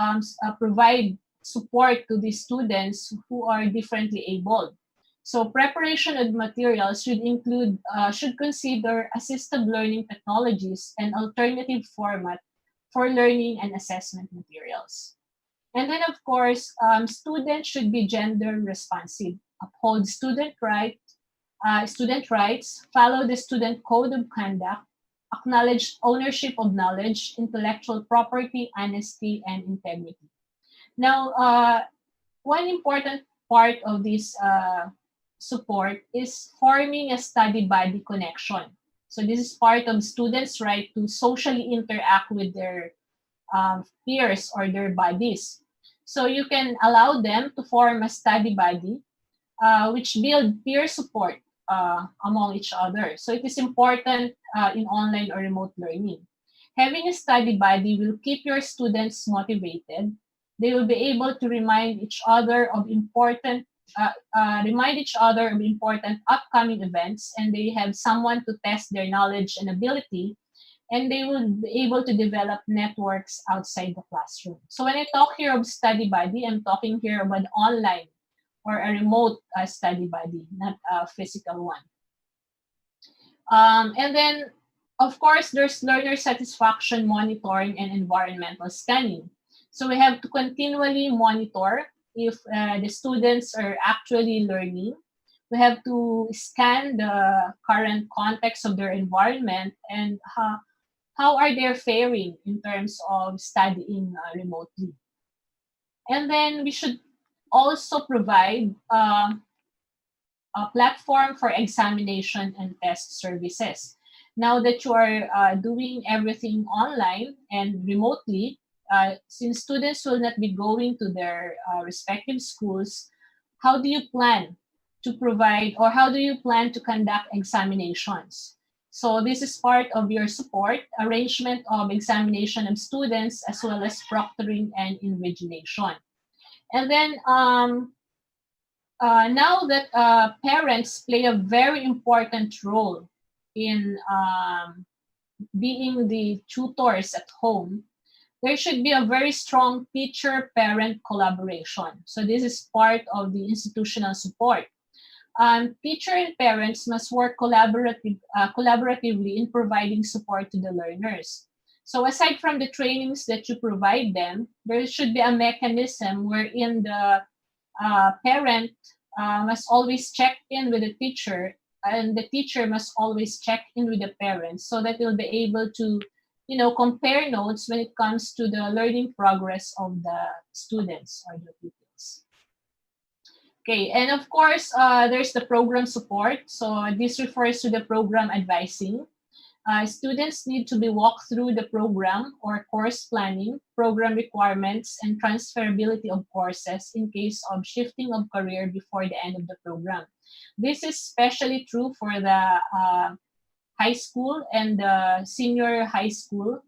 provide support to these students who are differently abled? So preparation of materials should consider assistive learning technologies and alternative format for learning and assessment materials. And then, of course, students should be gender responsive, uphold student rights, follow the student code of conduct, acknowledge ownership of knowledge, intellectual property, honesty, and integrity. Now, one important part of this support is forming a study body connection. So this is part of students' right to socially interact with their peers or their buddies. So you can allow them to form a study body which build peer support among each other. So it is important in online or remote learning. Having a study buddy will keep your students motivated. they will be able to remind each other of important upcoming events, and they have someone to test their knowledge and ability, and they will be able to develop networks outside the classroom. So when I talk here of study buddy, I'm talking here of an online or a remote study buddy, not a physical one. And then, of course, there's learner satisfaction monitoring and environmental scanning. So we have to continually monitor if the students are actually learning. We have to scan the current context of their environment and how are they faring in terms of studying remotely. And then we should also provide a platform for examination and test services. Now that you are doing everything online and remotely, since students will not be going to their respective schools, how do you plan to provide, or how do you plan to conduct examinations? So this is part of your support, arrangement of examination of students, as well as proctoring and invigilation. And then now that parents play a very important role in being the tutors at home, there should be a very strong teacher-parent collaboration. So this is part of the institutional support. Teacher and parents must work collaboratively in providing support to the learners. So aside from the trainings that you provide them, there should be a mechanism wherein the parent must always check in with the teacher, and the teacher must always check in with the parents, so that they'll be able to, compare notes when it comes to the learning progress of the students or the pupils. Okay, and of course, there's the program support. So this refers to the program advising. Students need to be walked through the program or course planning, program requirements, and transferability of courses in case of shifting of career before the end of the program. This is especially true for the high school and the senior high school,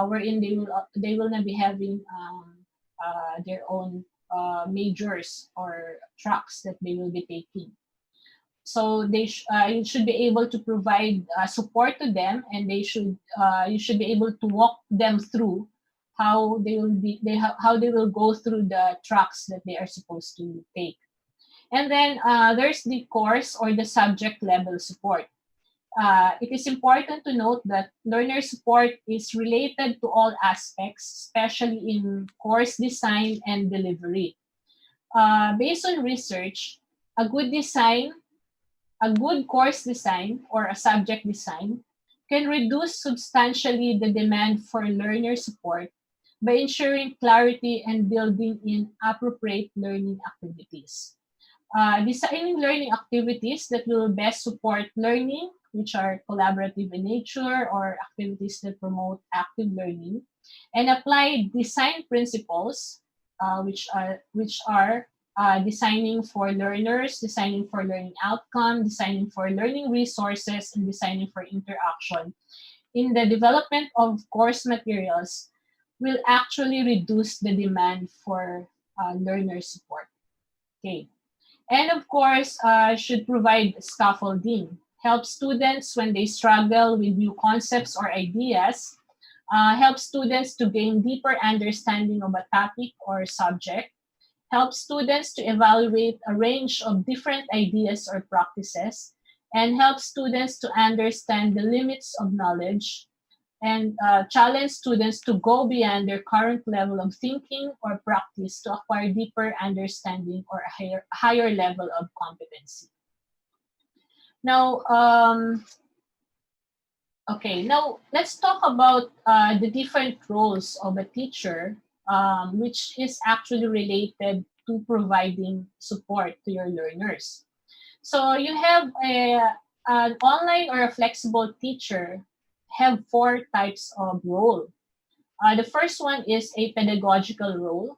wherein they will not be having their own majors or tracks that they will be taking. So you should be able to provide support to them, and you should be able to walk them through how they will go through the tracks that they are supposed to take. And then there's the course or the subject level support. It is important to note that learner support is related to all aspects, especially in course design and delivery. Based on research, a good course design or a subject design can reduce substantially the demand for learner support by ensuring clarity and building in appropriate learning activities. Designing learning activities that will best support learning, which are collaborative in nature or activities that promote active learning, and apply design principles, which are designing for learners, designing for learning outcome, designing for learning resources, and designing for interaction in the development of course materials will actually reduce the demand for learner support. Okay. And of course, should provide scaffolding, help students when they struggle with new concepts or ideas, help students to gain deeper understanding of a topic or subject, help students to evaluate a range of different ideas or practices, and help students to understand the limits of knowledge, and challenge students to go beyond their current level of thinking or practice to acquire deeper understanding or a higher level of competency. Now, now let's talk about the different roles of a teacher, which is actually related to providing support to your learners. So you have an online or a flexible teacher have 4 types of role. The first one is a pedagogical role.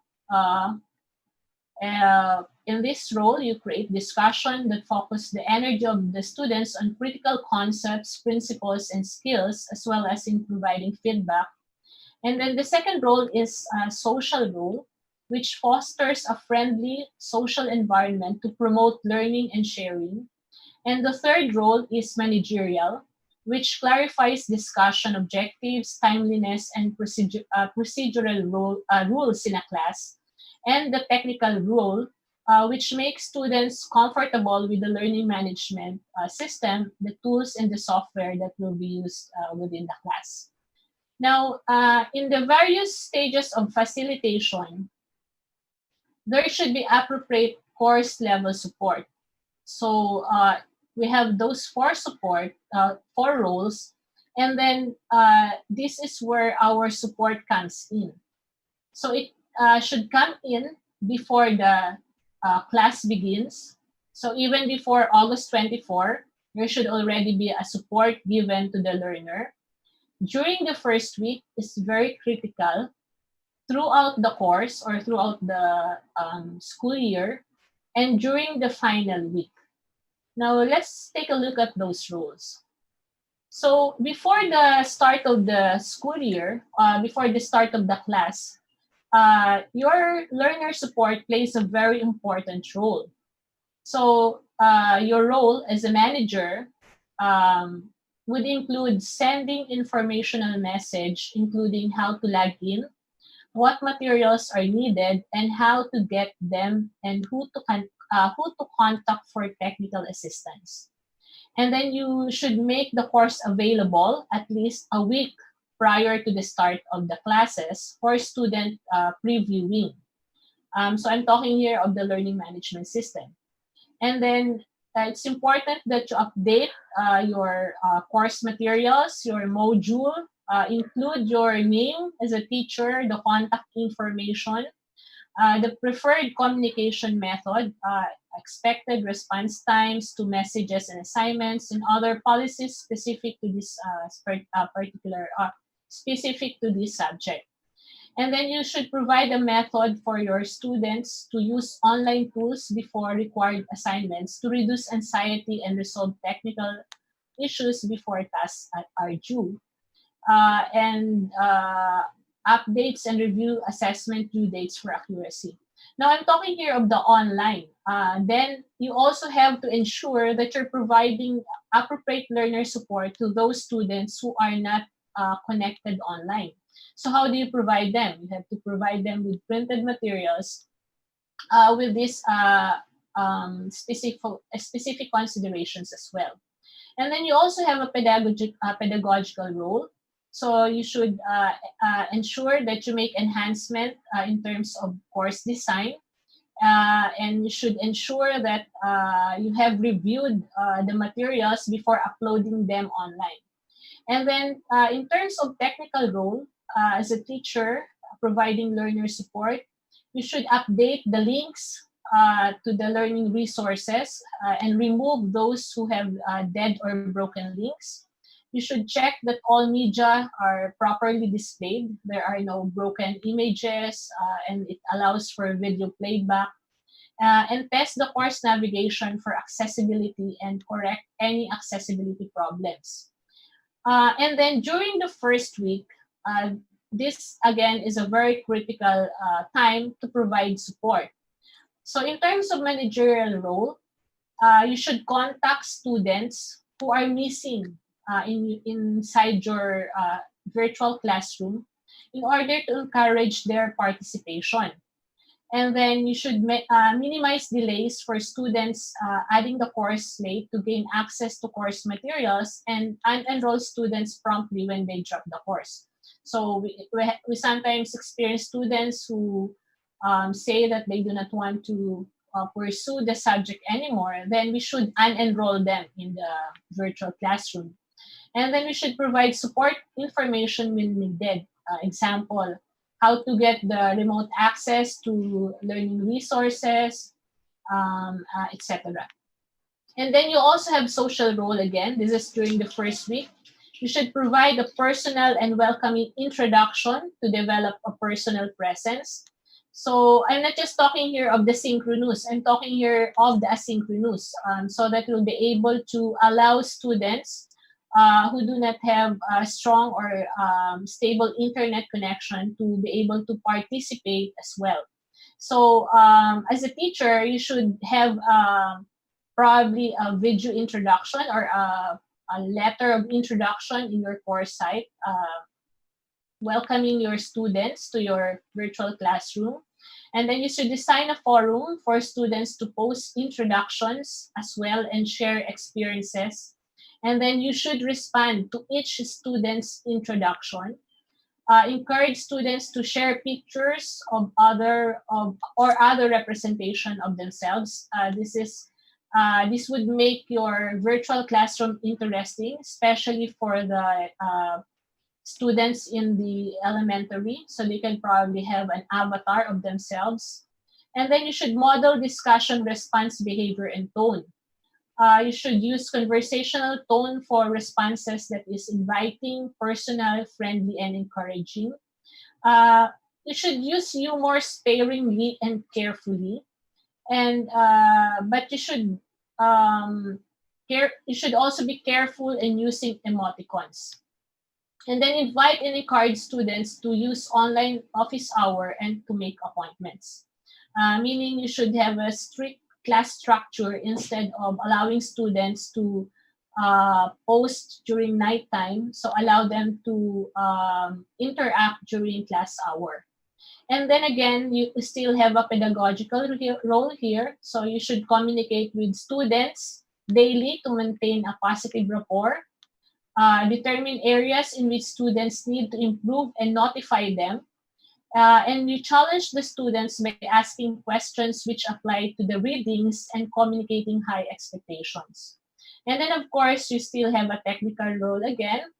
In this role, you create discussion that focus the energy of the students on critical concepts, principles, and skills, as well as in providing feedback. And then the second role is a social role. which fosters a friendly social environment to promote learning and sharing. And the third role is managerial, which clarifies discussion objectives, timeliness, and procedural rules in a class. And the technical role, which makes students comfortable with the learning management system, the tools, and the software that will be used within the class. Now, in the various stages of facilitation, there should be appropriate course level support. So we have those four roles, and then this is where our support comes in. So it should come in before the class begins. So even before August 24, there should already be a support given to the learner. During the first week is very critical. Throughout the course or throughout the school year, and during the final week. Now, let's take a look at those rules. So, before the start of the school year, before the start of the class, your learner support plays a very important role. So, your role as a manager would include sending informational message, including how to log in, what materials are needed, and how to get them, and who to contact for technical assistance. And then you should make the course available at least a week prior to the start of the classes for student previewing. So I'm talking here of the learning management system. And then it's important that you update your course materials, your module, include your name as a teacher, the contact information, the preferred communication method, expected response times to messages and assignments, and other policies specific to this specific to this subject. And then you should provide a method for your students to use online tools before required assignments to reduce anxiety and resolve technical issues before tasks are due. And updates and review assessment due dates for accuracy. Now, I'm talking here of the online. Then you also have to ensure that you're providing appropriate learner support to those students who are not connected online. So how do you provide them? You have to provide them with printed materials with these specific considerations as well. And then you also have a pedagogical role. So you should ensure that you make enhancement in terms of course design. And you should ensure that you have reviewed the materials before uploading them online. And then in terms of technical role, as a teacher providing learner support, you should update the links to the learning resources and remove those who have dead or broken links. You should check that all media are properly displayed. There are no broken images, and it allows for video playback. And test the course navigation for accessibility and correct any accessibility problems. And then during the first week, this again is a very critical time to provide support. So in terms of managerial role, you should contact students who are missing inside your virtual classroom in order to encourage their participation. And then you should minimize delays for students adding the course late to gain access to course materials and unenroll students promptly when they drop the course. So we sometimes experience students who say that they do not want to pursue the subject anymore. Then we should unenroll them in the virtual classroom. And then we should provide support information when needed. Example, how to get the remote access to learning resources, etc. And then you also have social role again. This is during the first week. You should provide a personal and welcoming introduction to develop a personal presence. So I'm not just talking here of the synchronous, I'm talking here of the asynchronous, so that we'll be able to allow students who do not have a strong or stable internet connection to be able to participate as well. So as a teacher, you should have probably a video introduction or a letter of introduction in your course site, welcoming your students to your virtual classroom. And then you should design a forum for students to post introductions as well and share experiences. And then you should respond to each student's introduction. Encourage students to share pictures of or other representation of themselves. This would make your virtual classroom interesting, especially for the students in the elementary, so they can probably have an avatar of themselves. And then you should model discussion, response, behavior, and tone. You should use conversational tone for responses that is inviting, personal, friendly, and encouraging. Uh, you should use humor sparingly and carefully, and but you should also be careful in using emoticons. And then invite and encourage students to use online office hour and to make appointments. Meaning you should have a strict class structure instead of allowing students to post during nighttime. So allow them to interact during class hour. And then again, you still have a pedagogical role here. So you should communicate with students daily to maintain a positive rapport. Determine areas in which students need to improve and notify them. And you challenge the students by asking questions which apply to the readings and communicating high expectations. And then, of course, you still have a technical role again.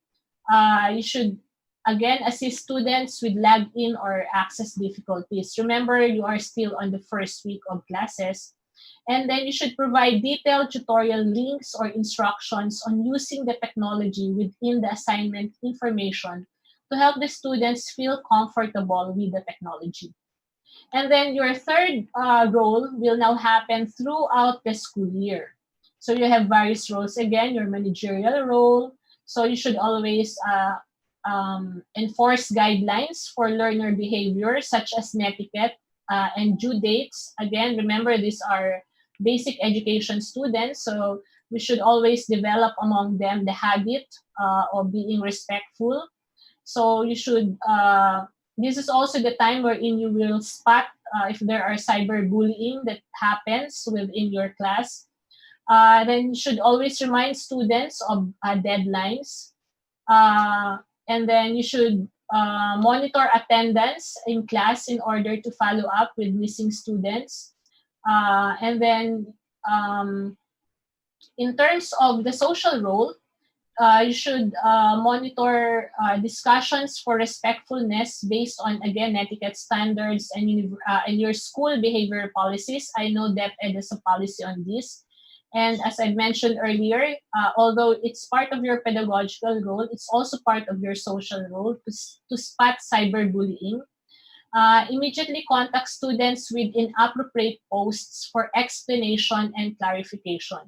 You should, again, assist students with login or access difficulties. Remember, you are still on the first week of classes. And then you should provide detailed tutorial links or instructions on using the technology within the assignment information to help the students feel comfortable with the technology. And then your third role will now happen throughout the school year. So you have various roles again, your managerial role. So you should always enforce guidelines for learner behavior, such as netiquette and due dates. Again, remember, these are basic education students, so we should always develop among them the habit of being respectful. So you should, this is also the time wherein you will spot if there are cyberbullying that happens within your class. Then you should always remind students of deadlines. And then you should monitor attendance in class in order to follow up with missing students. And then in terms of the social role, you should monitor discussions for respectfulness based on, again, etiquette standards and your school behavior policies. I know DepEd has a policy on this. And as I mentioned earlier, although it's part of your pedagogical role, it's also part of your social role to spot cyberbullying. Immediately contact students with inappropriate posts for explanation and clarification.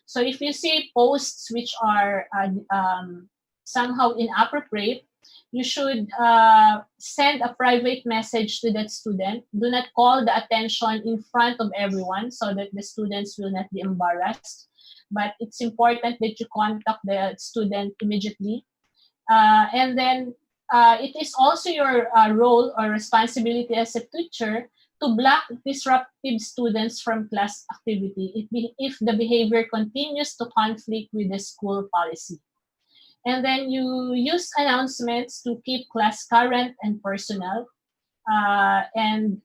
So if you see posts which are somehow inappropriate, you should send a private message to that student. Do not call the attention in front of everyone so that the students will not be embarrassed. But it's important that you contact the student immediately. And then it is also your role or responsibility as a teacher to block disruptive students from class activity if the behavior continues to conflict with the school policy. And then you use announcements to keep class current and personal. And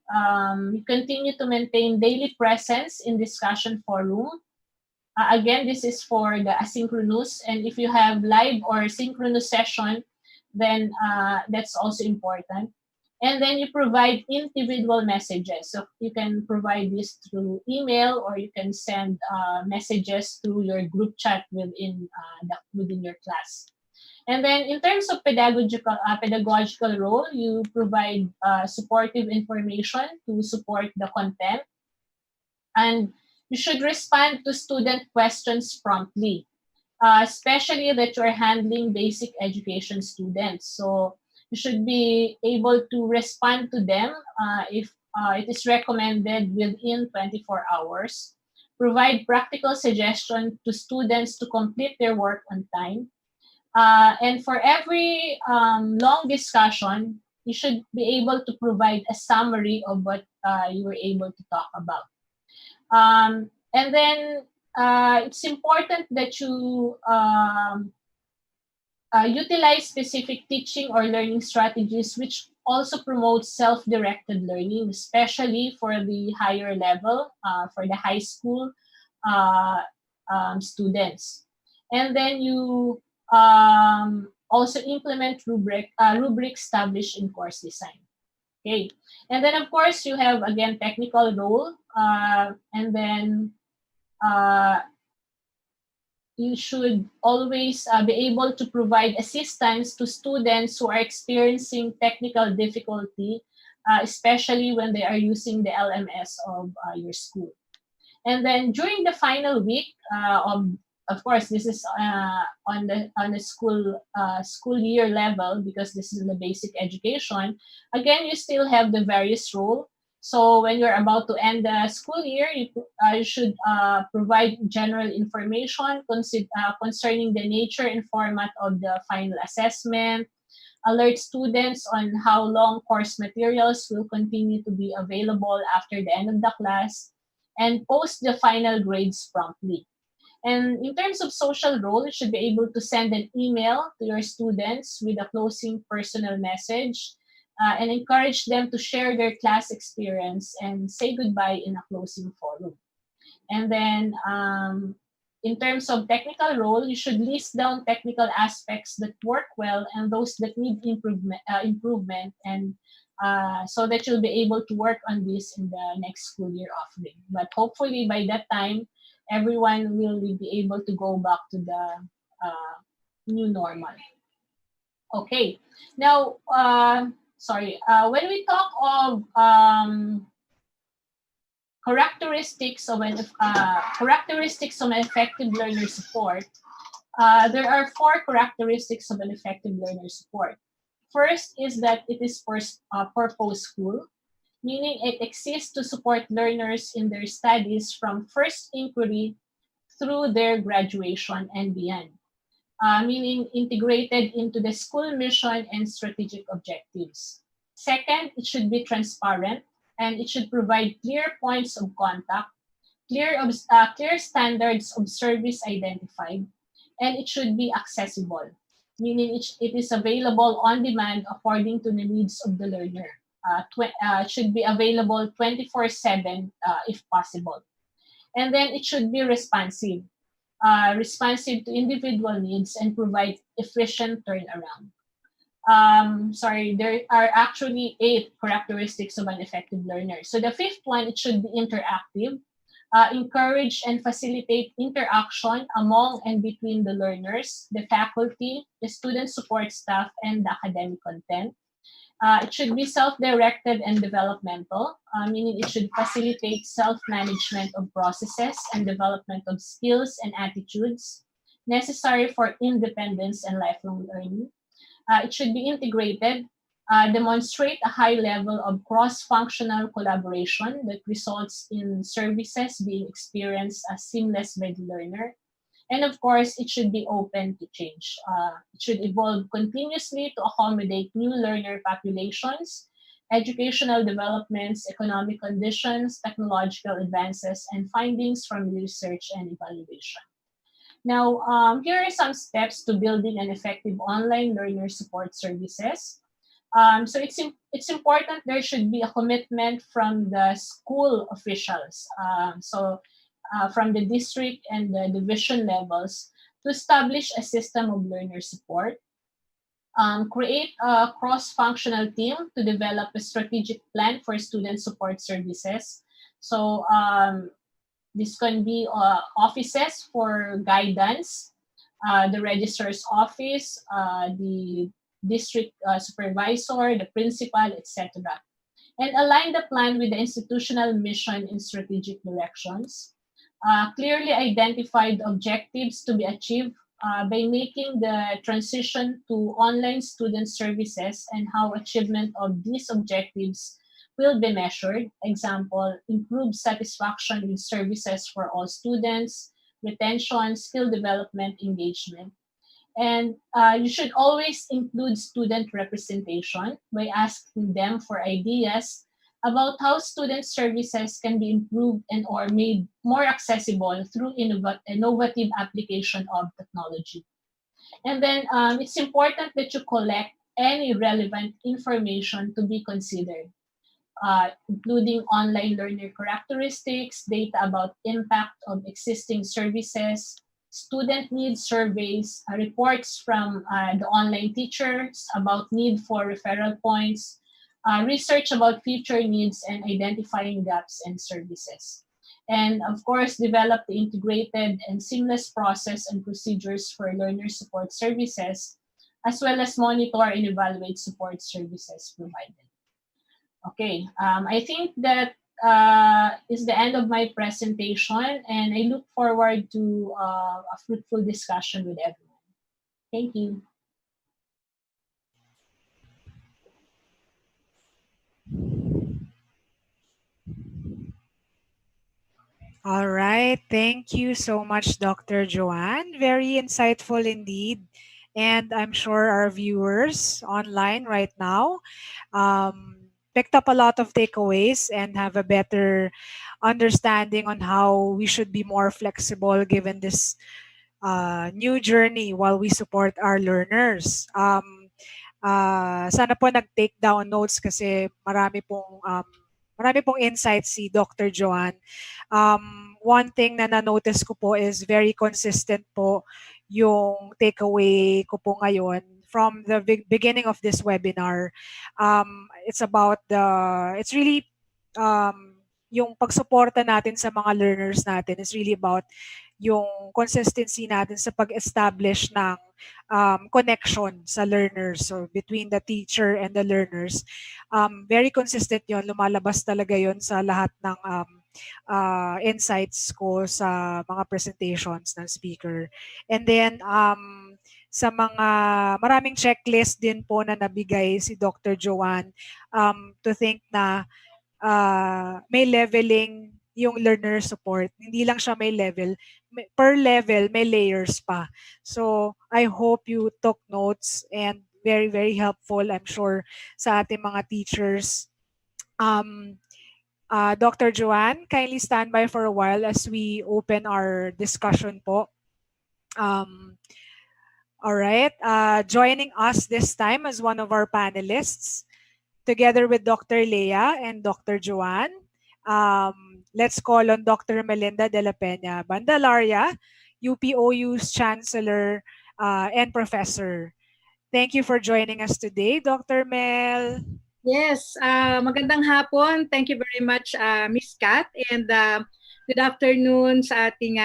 you continue to maintain daily presence in discussion forum. Again, this is for the asynchronous. And if you have live or synchronous session, then that's also important. And then you provide individual messages. So you can provide this through email, or you can send messages through your group chat within your class. And then in terms of pedagogical role, you provide supportive information to support the content. And you should respond to student questions promptly, especially that you're handling basic education students. So you should be able to respond to them if it is recommended within 24 hours. Provide practical suggestions to students to complete their work on time. And for every long discussion, you should be able to provide a summary of what you were able to talk about. And then it's important that you utilize specific teaching or learning strategies which also promote self-directed learning, especially for the higher level, for the high school students. And then you also implement rubric established in course design. Okay, and then of course you have again technical role, and then you should always be able to provide assistance to students who are experiencing technical difficulty, especially when they are using the LMS of your school. And then during the final week of course, this is on the school year level because this is the basic education. Again, you still have the various role. So when you're about to end the school year, you should provide general information concerning the nature and format of the final assessment, alert students on how long course materials will continue to be available after the end of the class, and post the final grades promptly. And in terms of social role, you should be able to send an email to your students with a closing personal message and encourage them to share their class experience and say goodbye in a closing forum. And then in terms of technical role, you should list down technical aspects that work well and those that need improvement, and so that you'll be able to work on this in the next school year offering. But hopefully by that time, everyone will be able to go back to the new normal. Okay, now, when we talk of characteristics of an effective learner support, there are 4 characteristics of an effective learner support. First is that it is purposeful, meaning it exists to support learners in their studies from first inquiry through their graduation and beyond, meaning integrated into the school mission and strategic objectives. Second, it should be transparent, and it should provide clear points of contact, clear standards of service identified, and it should be accessible, meaning it is available on demand according to the needs of the learner. It should be available 24/7 if possible. And then it should be responsive to individual needs and provide efficient turnaround. There are actually 8 characteristics of an effective learner. So the 5th one, it should be interactive, encourage and facilitate interaction among and between the learners, the faculty, the student support staff, and the academic content. It should be self-directed and developmental, meaning it should facilitate self-management of processes and development of skills and attitudes necessary for independence and lifelong learning. It should be integrated, demonstrate a high level of cross-functional collaboration that results in services being experienced as seamless by the learner. And of course, it should be open to change. It should evolve continuously to accommodate new learner populations, educational developments, economic conditions, technological advances, and findings from research and evaluation. Now, here are some steps to building an effective online learner support services. So it's important there should be a commitment from the school officials. From the district and the division levels to establish a system of learner support, create a cross-functional team to develop a strategic plan for student support services. So this can be offices for guidance, the registrar's office, the district supervisor, the principal, etc. And align the plan with the institutional mission and strategic directions. Clearly identified objectives to be achieved by making the transition to online student services and how achievement of these objectives will be measured. Example, improved satisfaction with services for all students, retention, skill development, engagement. And you should always include student representation by asking them for ideas about how student services can be improved and or made more accessible through innovative application of technology. And then it's important that you collect any relevant information to be considered, including online learner characteristics, data about impact of existing services, student needs surveys, reports from the online teachers about need for referral points, research about future needs and identifying gaps in services. And of course, develop the integrated and seamless process and procedures for learner support services, as well as monitor and evaluate support services provided. Okay, I think that is the end of my presentation, and I look forward to a fruitful discussion with everyone. Thank you.
All right. Thank you so much, Dr. Joanne. Very insightful indeed. And I'm sure our viewers online right now picked up a lot of takeaways and have a better understanding on how we should be more flexible given this new journey while we support our learners. Sana po nag-take down notes kasi marami pong insights si Dr. Joanne. One thing na na-notice ko po is very consistent po yung takeaway ko po ngayon from the beginning of this webinar. It's really yung pagsuporta natin sa mga learners natin is really about yung consistency natin sa pag-establish ng connection sa learners. So between the teacher and the learners, very consistent yon. Lumalabas talaga yon sa lahat ng insights ko sa mga presentations ng speaker. And then, sa mga maraming checklist din po na nabigay si Dr. Joanne to think na may leveling yung learner support. Hindi lang siya may level. Per level, may layers pa. So, I hope you took notes and very, very helpful, I'm sure, sa ating mga teachers. Dr. Joanne, kindly stand by for a while as we open our discussion po. All right. Joining us this time as one of our panelists, together with Dr. Leah and Dr. Joanne, let's call on Dr. Melinda de la Peña Bandalaria, UPOU's Chancellor and Professor. Thank you for joining us today, Dr. Mel.
Yes, magandang hapon. Thank you very much, Miss Kat. And good afternoon sa ating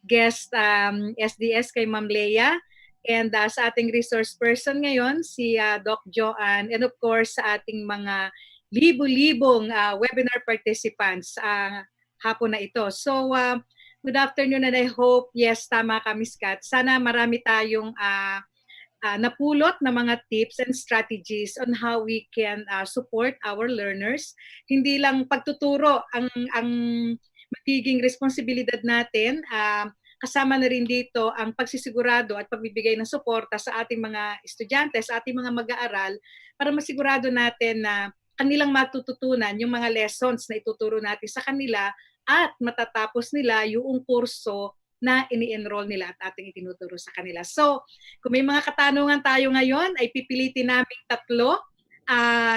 guest SDS kay Ma'am Leah. And sa ating resource person ngayon, si Doc Joanne. And of course, sa ating mga libo-libong webinar participants hapon na ito. So, good afternoon and I hope, yes, tama ka, Miss Kat. Sana marami tayong napulot na mga tips and strategies on how we can support our learners. Hindi lang pagtuturo ang magiging responsibilidad natin, kasama na rin dito ang pagsisigurado at pagbibigay ng suporta sa ating mga estudyante, sa ating mga mag-aaral para masigurado natin na kanilang matututunan yung mga lessons na ituturo natin sa kanila at matatapos nila yung kurso na ini-enroll nila at ating itinuturo sa kanila. So, kung may mga katanungan tayo ngayon, ay pipilitin namin tatlo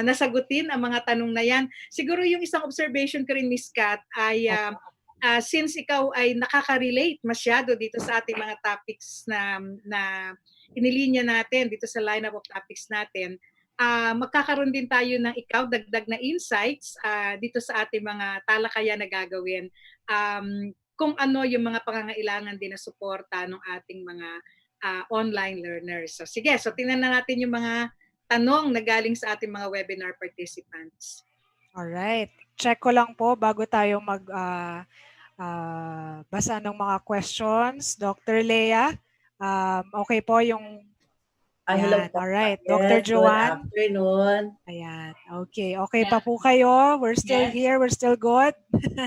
nasagutin ang mga tanong na yan. Siguro yung isang observation ko rin, Miss Kat, ay since ikaw ay nakaka-relate masyado dito sa ating mga topics na inilinya natin dito sa lineup of topics natin, magkakaroon din tayo ng dagdag na insights dito sa ating mga talakayan na gagawin. Kung ano yung mga pangangailangan din na suporta ng ating mga online learners. So sige, so tingnan na natin yung mga tanong na galing sa ating mga webinar participants.
Alright. Check ko lang po bago tayo basa ng mga questions. Dr. Leah, okay po yung
Hello
Ayan,
po.
alright. Dr.
Yes, good
Joanne?
afternoon.
Ayan, okay. Okay pa
Yeah.
po kayo? We're still
Yes.
here, we're still good?
Still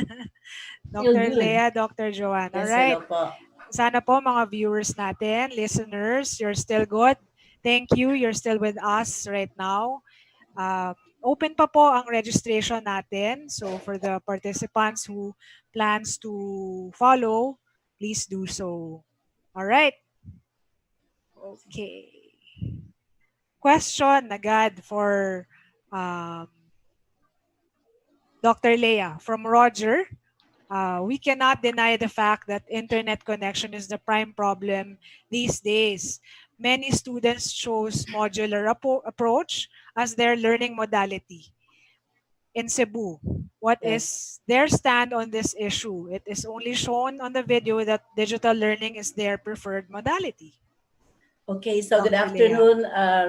Dr.
good.
Lea, Dr. Joanne.
Yes,
Alright.
hello po.
Sana po mga viewers natin, listeners, you're still good. Thank you. You're still with us right now. Open pa po ang registration natin. So for the participants who plans to follow, please do so. All right. Okay. Question agad for um, Dr. Leah from Roger. We cannot deny the fact that internet connection is the prime problem these days. Many students chose modular approach as their learning modality. In Cebu, what
Yes.
is their stand on this issue? It is only shown on the video that digital learning is their preferred modality.
Okay, so good
Dr. Leah.
afternoon,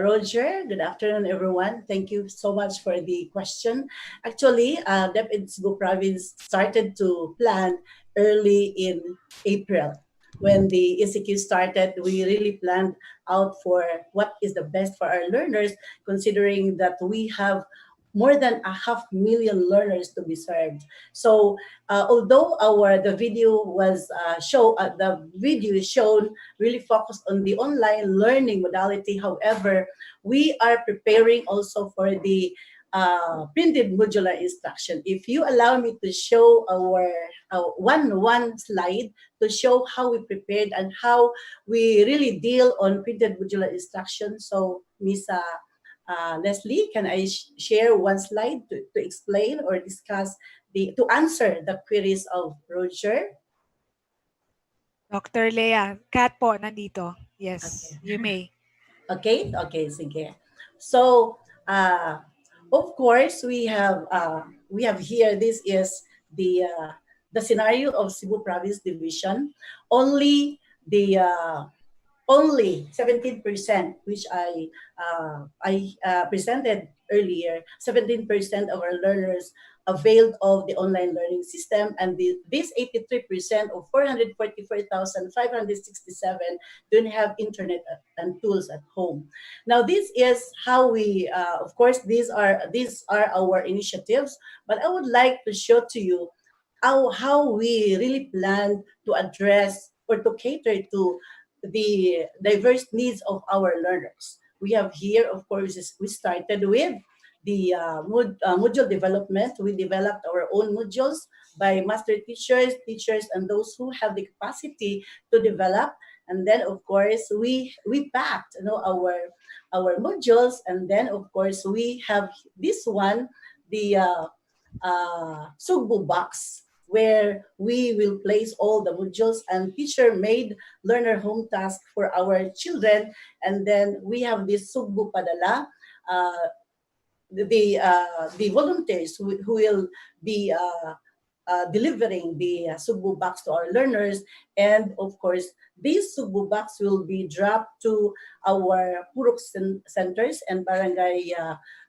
Roger. Good afternoon, everyone. Thank you so much for the question. Actually, DepEd Cebu Province started to plan early in April. When the ECQ started, we really planned out for what is the best for our learners, considering that we have more than 500,000 learners to be served. So, although the video was the video is shown really focused on the online learning modality. However, we are preparing also for the printed modular instruction. If you allow me to show our one slide to show how we prepared and how we really deal on printed modular instruction. So, Miss Leslie, can I share one slide to explain or discuss to answer the queries of Roger?
Dr. Leah, Kat po nandito. Yes,
Okay.
you may.
Okay, okay, sige. So, of course, we have here. This is the scenario of Cebu Province Division. Only the only 17%, which I presented earlier, 17% of our learners availed of the online learning system, and this 83% of 444,567 don't have internet and tools at home. Now, this is how we, of course, these are our initiatives, but I would like to show to you how we really plan to address or to cater to the diverse needs of our learners. We have here, of course, we started with the module development. We developed our own modules by master teachers, and those who have the capacity to develop. And then, of course, we packed, our modules, and then, of course, we have this one, the Sugbu box, where we will place all the modules and teacher-made learner home task for our children. And then we have this Sugbu Padala, uh, the volunteers who will be delivering the Sugbu box to our learners. And of course, these Sugbu box will be dropped to our Purok centers and barangay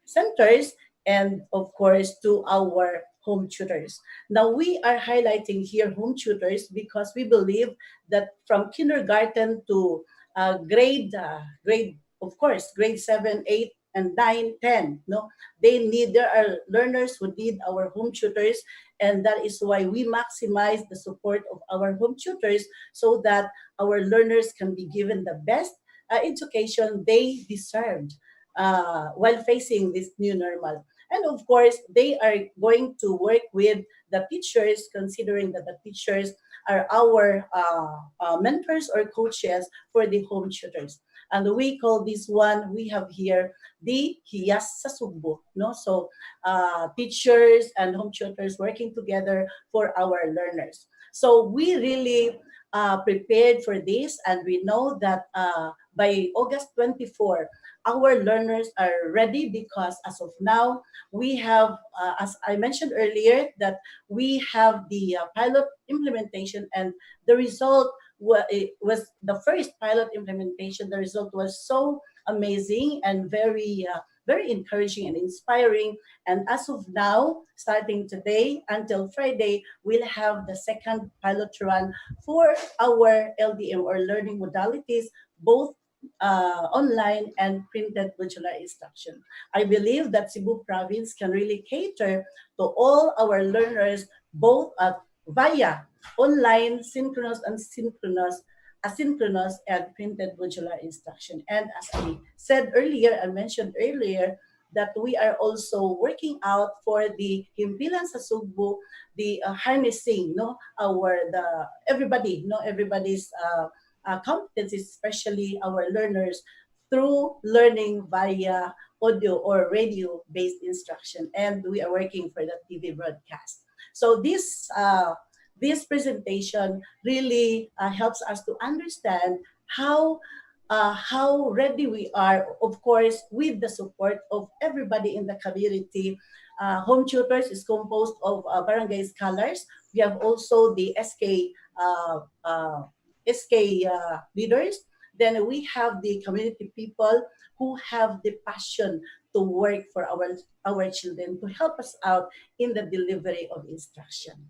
centers, and of course to our home tutors. Now, we are highlighting here home tutors because we believe that from kindergarten to grade, of course, grade 7, 8, and 9, 10, no, there are learners who need our home tutors, and that is why we maximize the support of our home tutors so that our learners can be given the best education they deserved while facing this new normal. And of course, they are going to work with the teachers, considering that the teachers are our mentors or coaches for the home tutors. And we call this one, we have here the Hiyas sa Sugbo. No? So teachers and home tutors working together for our learners. So we really prepared for this, and we know that by August 24, our learners are ready because as of now, we have, as I mentioned earlier, that we have the pilot implementation, and the result it was the first pilot implementation. The result was so amazing and very encouraging and inspiring. And as of now, starting today until Friday, we'll have the second pilot run for our LDM or learning modalities, both online and printed modular instruction. I believe that Cebu province can really cater to all our learners both via online, synchronous and synchronous, asynchronous and printed modular instruction. And as I said earlier, I mentioned earlier that we are also working out for the himpilan sa Sugbo, the harnessing, no, everybody, no, everybody's competencies, especially our learners, through learning via audio or radio based instruction. And we are working for the TV broadcast. So this presentation really helps us to understand how ready we are, of course, with the support of everybody in the community. Home tutors is composed of barangay scholars. We have also the SK leaders. Then we have the community people who have the passion to work for our children to help us out in the delivery of instruction.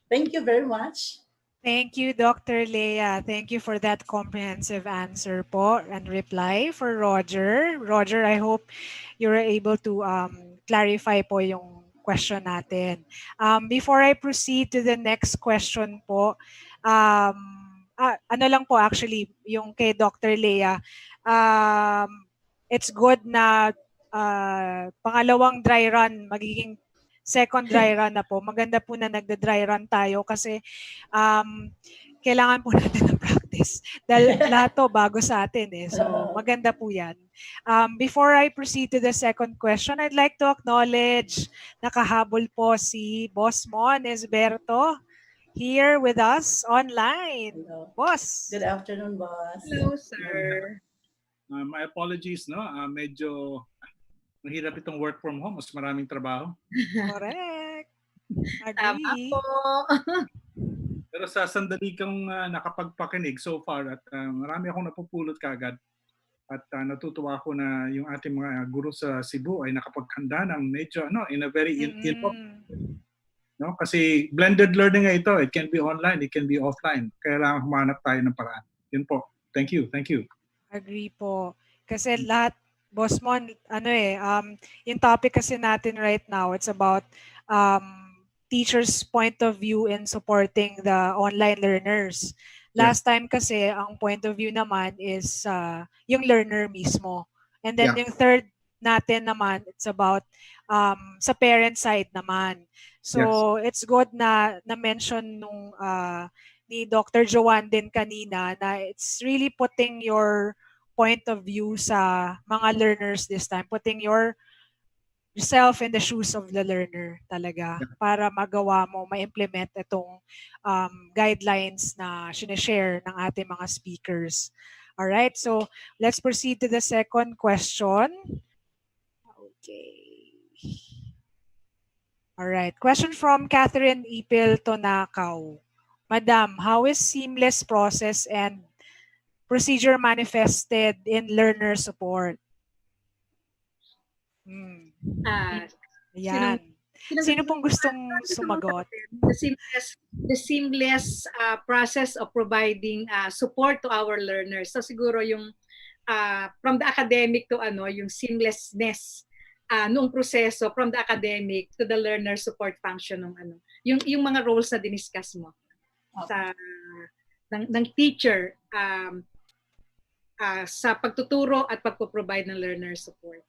Thank you very much.
Thank you, Dr. Leah. Thank you for that comprehensive answer po and reply for Roger. Roger, I hope you're able to clarify po yung question natin. Before I proceed to the next question po, ano lang po actually, yung kay Dr. Leah, it's good na pangalawang dry run, magiging second dry run na po. Maganda po na nagda-dry run tayo kasi kailangan po natin ng practice. Dahil lahat to bago sa atin eh. So maganda po yan. Before I proceed to the second question, I'd like to acknowledge nakahabol po si Boss Mon Esberto here with us online.
Hello.
Boss.
Good afternoon, boss.
Hello, sir.
My apologies, no? Medyo mahirap itong work from home. Mas maraming trabaho.
Correct.
Tama
Agree.
po.
Pero sa sandali kang nakapagpakinig so far at marami akong napupulot kaagad. At natutuwa ako na yung ating mga guro sa Cebu ay nakapaghanda ng medyo in a very no? Kasi blended learning nga ito. It can be online, it can be offline. Kailangan humanap tayo ng paraan. Yun po. Thank you. Thank you.
Agree po. Kasi lahat, Boss Mon, yung topic kasi natin right now, it's about teachers' point of view in supporting the online learners. Last time kasi, ang point of view naman is yung learner mismo. And then yung third natin naman, it's about sa parent side naman. So it's good na na-mention nung ni Dr. Joanne din kanina na it's really putting your point of view sa mga learners this time, putting yourself in the shoes of the learner talaga para magawa mo, ma-implement itong guidelines na sinishare ng ating mga speakers. Alright, so let's proceed to the second question. Okay. Alright, question from Catherine Ipil Tonakaw. Madam, how is seamless process and procedure manifested in learner support? Ayan. Sino pong gustong sumagot?
The seamless process of providing support to our learners. So siguro yung from the academic to yung seamlessness noong proseso from the academic to the learner support function ng yung mga roles na diniscuss mo sa ng teacher sa pagtuturo at pagpo-provide ng learner support.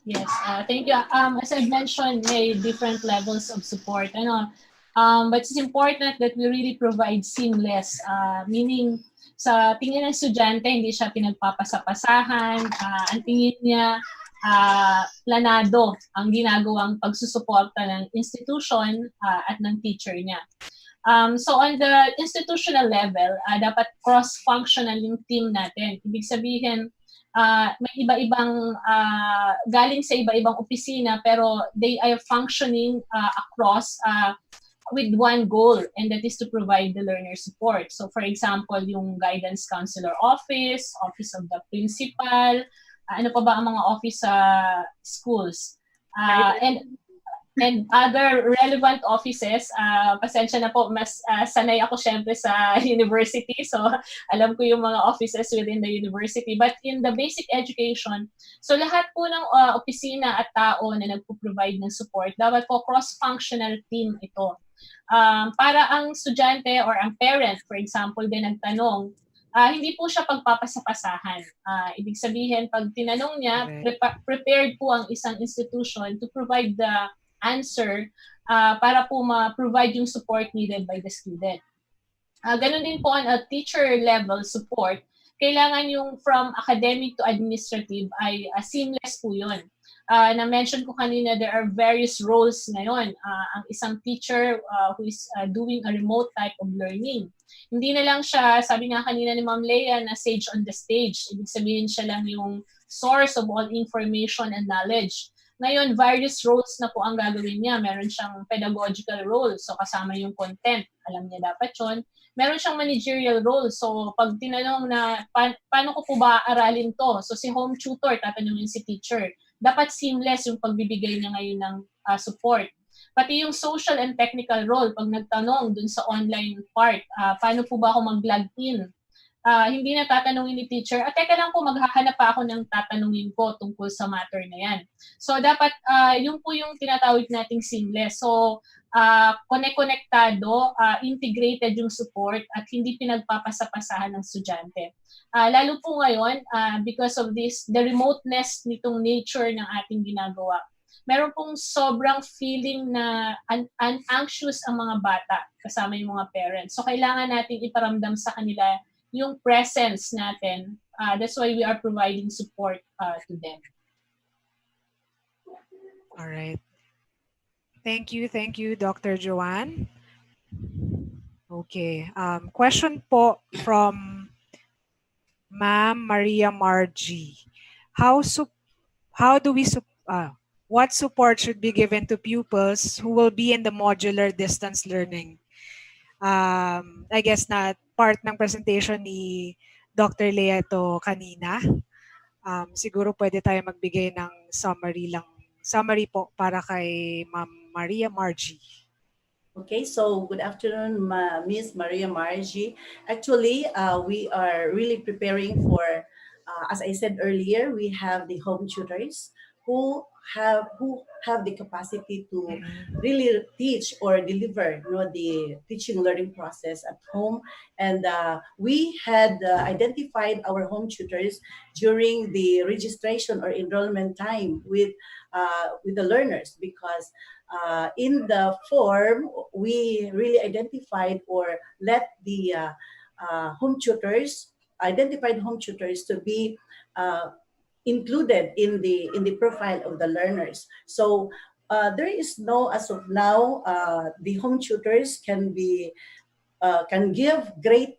Yes, thank you. As I mentioned, may different levels of support. But it's important that we really provide seamless, meaning sa tingin ng estudyante, hindi siya pinagpapasapasahan, ang tingin niya, planado ang ginagawang pagsusuporta ng institution at ng teacher niya. So on the institutional level, dapat cross-functional yung team natin. Ibig sabihin, may iba-ibang, galing sa iba-ibang opisina, pero they are functioning across with one goal, and that is to provide the learner support. So for example, yung guidance counselor office, office of the principal, ano pa ba ang mga office sa schools? And and other relevant offices. Pasensya na po, mas sanay ako syempre sa university. So, alam ko yung mga offices within the university. But in the basic education, so lahat po ng opisina at tao na nagpo-provide ng support, dapat po cross-functional team ito. Para ang estudyante or ang parent, for example, din nagtanong, hindi po siya pagpapasapasahan. Ibig sabihin, pag tinanong niya, prepared po ang isang institution to provide the answer para po ma-provide yung support needed by the student. Ganun din po ang teacher level support. Kailangan yung from academic to administrative ay seamless po yun. Na-mention ko kanina, there are various roles ngayon. Ang isang teacher who is doing a remote type of learning. Hindi na lang siya, sabi nga kanina ni Ma'am Leia, na sage on the stage. Ibig sabihin siya lang yung source of all information and knowledge. Ngayon, various roles na po ang gagawin niya. Meron siyang pedagogical role, so kasama yung content. Alam niya dapat yun. Meron siyang managerial role, so pag tinanong na paano ko po ba aralin to? So si home tutor, tatanungin si teacher. Dapat seamless yung pagbibigay niya ngayon ng support. Pati yung social and technical role, pag nagtanong dun sa online part, paano po ba ako mag-log in? Hindi na tatanungin ni teacher, teka lang po, maghahanap pa ako ng tatanungin ko tungkol sa matter na yan. So, dapat, yun po yung tinatawag nating seamless. So, konektado, integrated yung support, at hindi pinagpapasapasahan ng estudyante. Lalo po ngayon, because of this, the remoteness nitong nature ng ating ginagawa, meron pong sobrang feeling na anxious ang mga bata kasama yung mga parents. So, kailangan natin iparamdam sa kanila yung presence natin. That's why we are providing support to them.
All right. Thank you, Dr. Joanne. Okay. Question po from Ma'am Maria Margie. What support should be given to pupils who will be in the modular distance learning? I guess na part ng presentation ni Dr. Lea to kanina. Siguro pwede tayo magbigay ng summary po para kay Ma'am Maria Margie.
Okay, so good afternoon, Miss Maria Margie. Actually, we are really preparing for, as I said earlier, we have the home tutors who have the capacity to really teach or deliver, the teaching learning process at home. And we had identified our home tutors during the registration or enrollment time with the learners, because in the form we really identified or let the identified home tutors to be included in the profile of the learners. So there is no, as of now, the home tutors can give great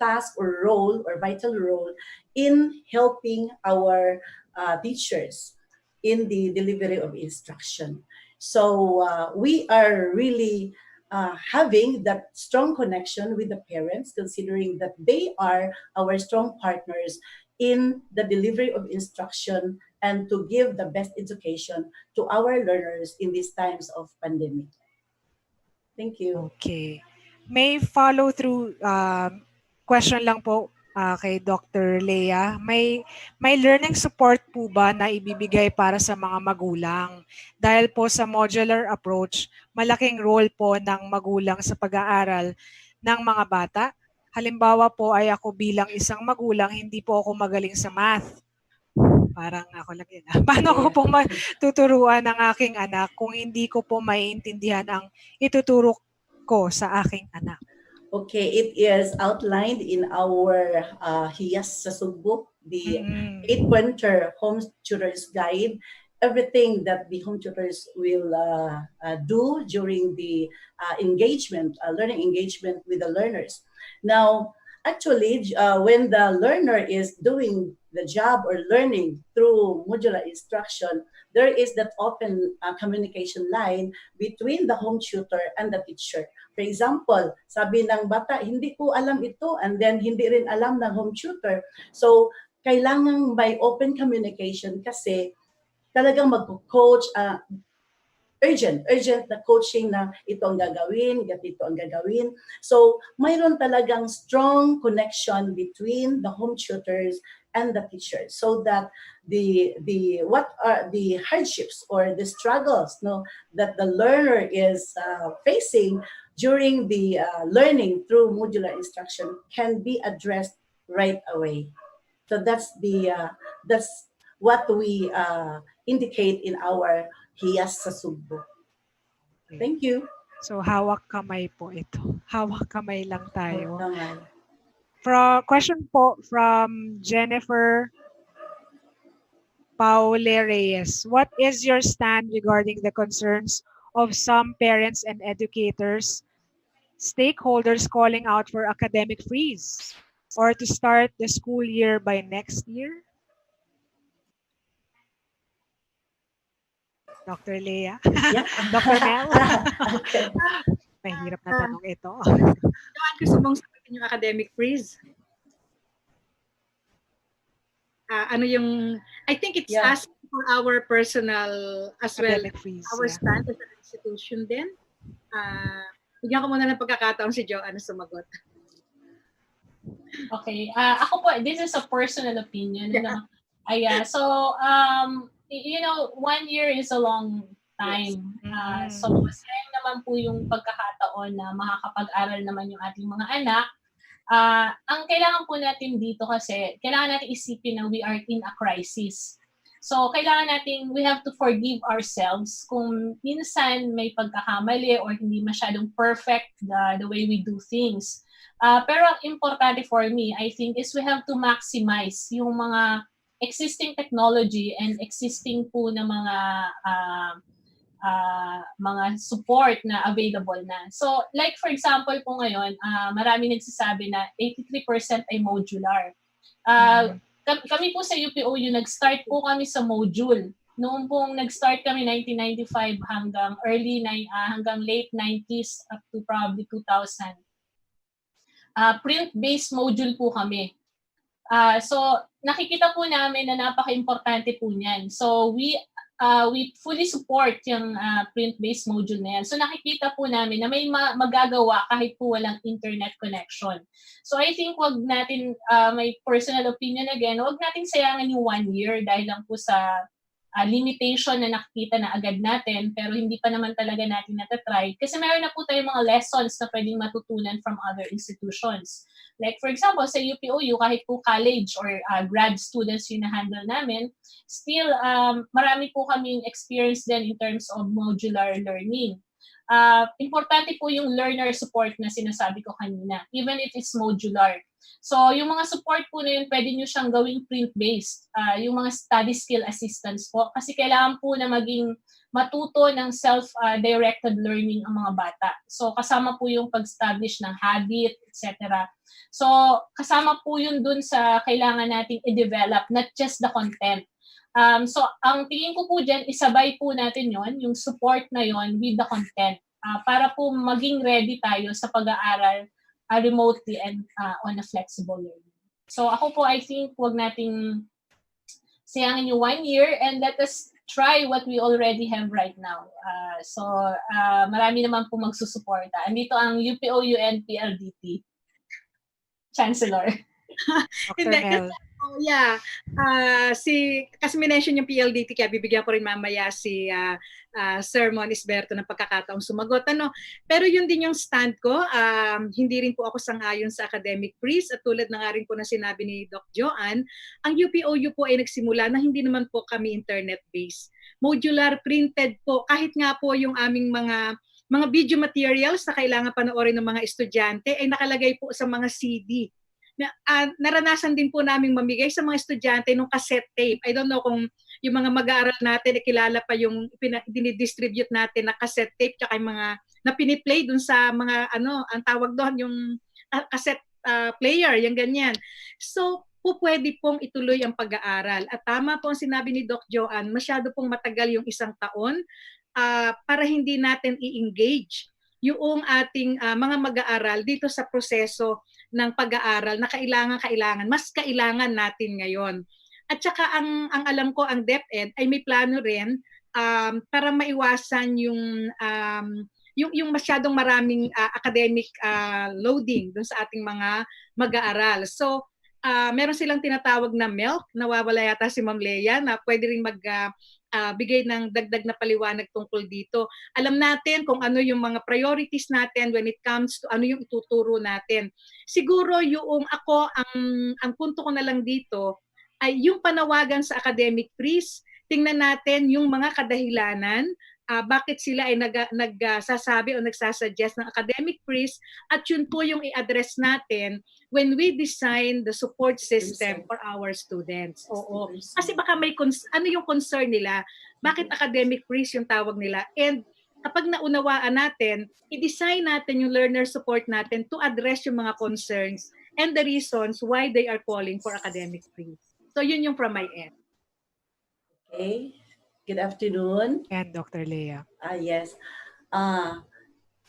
task or role or vital role in helping our teachers in the delivery of instruction. So we are really having that strong connection with the parents, considering that they are our strong partners in the delivery of instruction and to give the best education to our learners in these times of pandemic. Thank you.
Okay. May follow through question lang po kay Dr. Lea. May learning support po ba na ibibigay para sa mga magulang? Dahil po sa modular approach, malaking role po ng magulang sa pag-aaral ng mga bata. Halimbawa po ay ako bilang isang magulang, hindi po ako magaling sa math. Parang ako lang yun. Paano ko po matuturuan ng aking anak kung hindi ko po maiintindihan ang ituturo ko sa aking anak?
Okay, it is outlined in our Hiyas sa Sugbok, the 8-pointer home tutors guide. Everything that the home tutors will do during the learning engagement with the learners. Now, actually, when the learner is doing the job or learning through modular instruction, there is that open communication line between the home tutor and the teacher. For example, sabi ng bata, hindi ko alam ito, and then hindi rin alam ng home tutor. So, kailangan may open communication kasi talagang mag-coach, urgent na coaching na ito ang gagawin, ganito ang gagawin. So, mayroon talagang strong connection between the home tutors and the teachers, so that the what are the hardships or the struggles, no, that the learner is facing during the learning through modular instruction can be addressed right away. So that's what we indicate in our Hiyas sa Sugbo. Thank you.
So hawak kamay po ito. Hawak kamay lang tayo.
Kamay.
Question po from Jennifer Paule Reyes. What is your stand regarding the concerns of some parents and educators, stakeholders calling out for academic freeze or to start the school year by next year? Dr. Leah?
Yeah.
Dr. Mel?
Okay.
Mahirap na tanong ito.
Joanne, gusto mong sagutin yung academic freeze? Ano yung, I think it's asking for our personal as
academic
well,
freeze,
our stand as an institution din. Bigyan ko muna ng pagkakataon si Joanne na sumagot.
Okay. Ako po, this is a personal opinion. No? So, you know, 1 year is a long time. So, masayang naman po yung pagkakataon na makakapag-aral naman yung ating mga anak. Ang kailangan po natin dito kasi, kailangan natin isipin na we are in a crisis. So, kailangan natin, we have to forgive ourselves kung minsan may pagkakamali or hindi masyadong perfect the way we do things. Pero ang importante for me, I think, is we have to maximize yung mga existing technology and existing po na mga support na available na. So, like for example po ngayon, marami nagsasabi na 83% ay modular. Kami po sa UPOU, nag-start po kami sa module. Noong pong nag-start kami 1995 hanggang hanggang late 90s up to probably 2000. Print-based module po kami. So, nakikita po namin na napaka-importante po niyan. So, we fully support yung print-based module na yan. So, nakikita po namin na may magagawa kahit po walang internet connection. So, I think wag natin, my personal opinion again, wag natin sayangin yung 1 year dahil lang po sa limitation na nakikita na agad natin pero hindi pa naman talaga natin natatry. Kasi meron na po tayong mga lessons na pwedeng matutunan from other institutions. Like for example, sa UPOU, kahit po college or grad students yung na-handle namin, still marami po kaming experience din in terms of modular learning. Importante po yung learner support na sinasabi ko kanina, even if it's modular. So, yung mga support po na yun, pwede nyo siyang gawing print-based. Yung mga study skill assistance po. Kasi kailangan po na maging matuto ng self-directed learning ang mga bata. So, kasama po yung pag-establish ng habit, etc. So, kasama po yun dun sa kailangan nating i-develop, not just the content. So, ang tingin ko po dyan, isabay po natin yon yung support na yon with the content. Para po maging ready tayo sa pag-aaral remotely and on a flexible learning. So ako po, I think, wag nating sayangin yung 1 year and let us try what we already have right now. So marami naman po magsusuporta. Andito ang UPOU and PLDT. Chancellor.
Dr. Mel.
Kasi minention yung PLDT, kaya bibigyan ko rin mamaya si Sir Mon Isberto ng pagkakataong sumagot. Pero yun din yung stand ko. Hindi rin po ako sang-ayon sa academic freeze at tulad na nga rin po na sinabi ni Doc Joanne, ang UPOU po ay nagsimula na hindi naman po kami internet-based. Modular printed po, kahit nga po yung aming mga video materials na kailangan panoorin ng mga estudyante ay nakalagay po sa mga CD. Naranasan din po naming mamigay sa mga estudyante ng cassette tape. I don't know kung yung mga mag-aaral natin, kilala pa yung dinidistribute natin na cassette tape tsaka yung mga na piniplay dun sa mga ang tawag doon yung cassette player, yung ganyan. So, pwede pong ituloy ang pag-aaral. At tama po ang sinabi ni Doc Joanne, masyado pong matagal yung 1 taon para hindi natin i-engage yung ating mga mag-aaral dito sa proseso ng pag-aaral na kailangan, mas kailangan natin ngayon. At saka ang alam ko, ang DepEd ay may plano rin para maiwasan yung masyadong maraming academic loading dun sa ating mga mag-aaral. So, meron silang tinatawag na MELC, nawawala yata si Ma'am Lea, na pwede rin bigay ng dagdag na paliwanag tungkol dito. Alam natin kung ano yung mga priorities natin when it comes to ano yung ituturo natin. Siguro yung ang punto ko na lang dito ay yung panawagan sa academic freeze. Tingnan natin yung mga kadahilanan, bakit sila ay nagsasabi o nagsasuggest ng academic freeze, at yun po yung i-address natin when we design the support system for our students. Oo. Kasi baka may ano yung concern nila, bakit academic freeze yung tawag nila, and kapag naunawaan natin, i-design natin yung learner support natin to address yung mga concerns and the reasons why they are calling for academic freeze. So yun yung from my end.
Okay. Good afternoon.
And Dr. Lea.
Yes.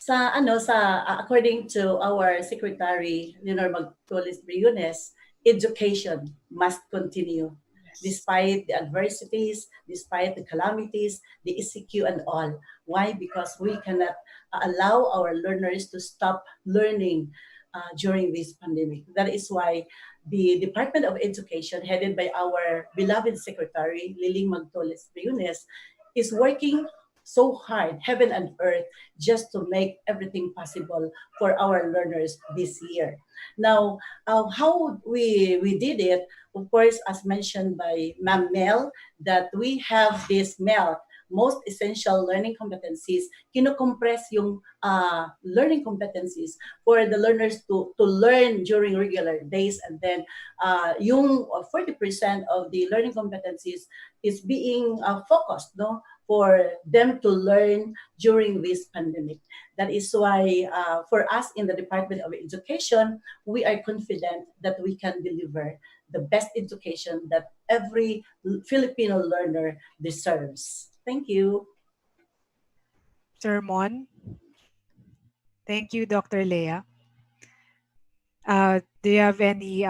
According to our Secretary Leonor Magtolis Briones, education must continue despite the adversities, despite the calamities, the ECQ and all. Why? Because we cannot allow our learners to stop learning during this pandemic. That is why the Department of Education, headed by our beloved Secretary, Liling Magtoles Briones, is working so hard, heaven and earth, just to make everything possible for our learners this year. Now, how we did it, of course, as mentioned by Ma'am Mel, that we have this MELC, most essential learning competencies, kinocompress yung learning competencies for the learners to learn during regular days, and then yung 40% of the learning competencies is being focused, no, for them to learn during this pandemic. That is why for us in the Department of Education, we are confident that we can deliver the best education that every Filipino learner deserves. Thank you.
Sermon. Thank you, Dr. Lea. Do you have any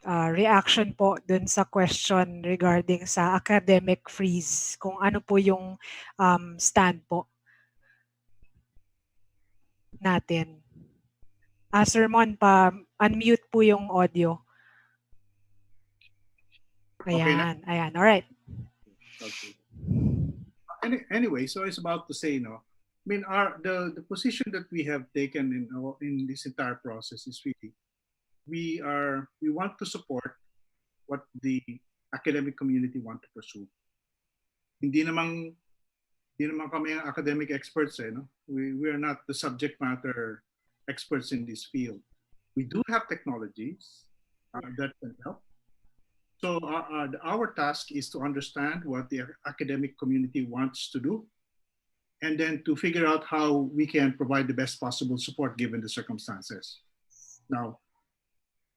reaction po dun sa question regarding sa academic freeze? Kung ano po yung stand po natin. Sermon, unmute po yung audio. Ayan,
Okay.
ayan. All right.
Okay. Anyway, so I was about to say, I mean, the position that we have taken in this entire process is really, we want to support what the academic community want to pursue. Hindi naman kami ang academic experts, no? We are not the subject matter experts in this field. We do have technologies that can help. So our task is to understand what the academic community wants to do, and then to figure out how we can provide the best possible support given the circumstances. Now,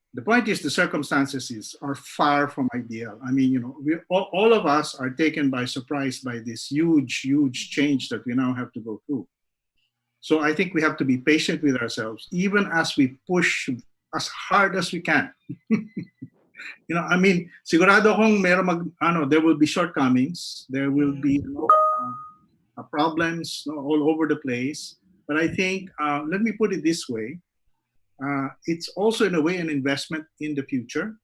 the point is the circumstances are far from ideal. I mean, all of us are taken by surprise by this huge change that we now have to go through. So I think we have to be patient with ourselves, even as we push as hard as we can. I mean, sigurado akong there will be shortcomings, there will be problems all over the place. But I think, let me put it this way, it's also in a way an investment in the future.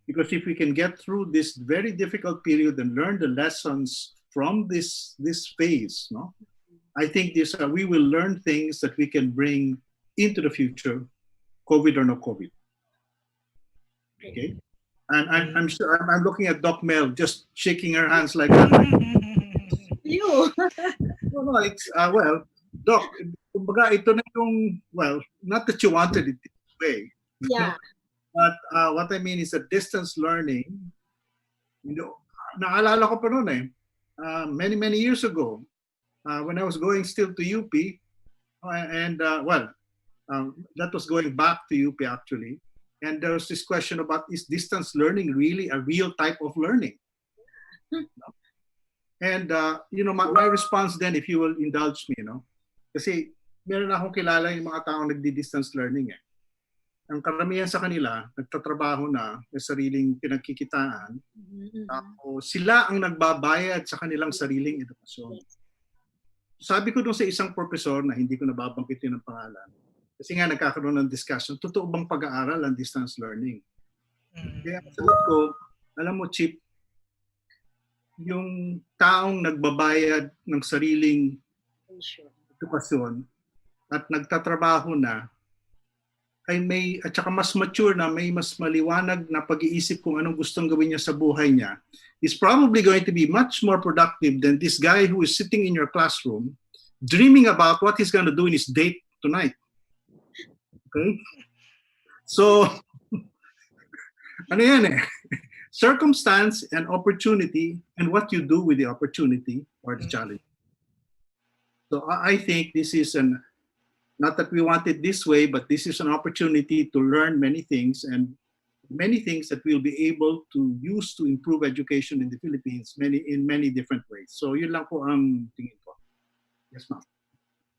Because if we can get through this very difficult period and learn the lessons from this phase, I think we will learn things that we can bring into the future, COVID or no COVID. Okay, and I'm sure I'm looking at Doc Mel just shaking her hands like that.
You.
No, it's Doc. Kumbaga, ito na yung, not that you wanted it this way.
Yeah.
But what I mean is that distance learning. Naalala ko pa noon many years ago, when I was going still to UP, and that was going back to UP actually. And there was this question about, is distance learning really a real type of learning? And, my response then, if you will indulge me, kasi meron akong kilala yung mga taong nagdi-distance learning. ang karamihan sa kanila, nagtatrabaho na, may sariling pinagkikitaan, tapos sila ang nagbabayad sa kanilang sariling edukasyon. Sabi ko doon sa isang profesor na hindi ko nababanggitin ng pangalan, kasi nga nagkakaroon ng discussion, totoo bang pag-aaral ang distance learning? Kaya sagot ko, alam mo, Chip, yung taong nagbabayad ng sariling edukasyon at nagtatrabaho na, ay may, at saka mas mature na, may mas maliwanag na pag-iisip kung anong gustong gawin niya sa buhay niya, is probably going to be much more productive than this guy who is sitting in your classroom dreaming about what he's going to do in his date tonight. Okay? So, ano yan eh? Circumstance and opportunity and what you do with the opportunity or the challenge. So I think this is not that we want it this way, but this is an opportunity to learn many things and many things that we'll be able to use to improve education in the Philippines in many different ways. So yun lang po ang tingin ko. Yes, ma'am.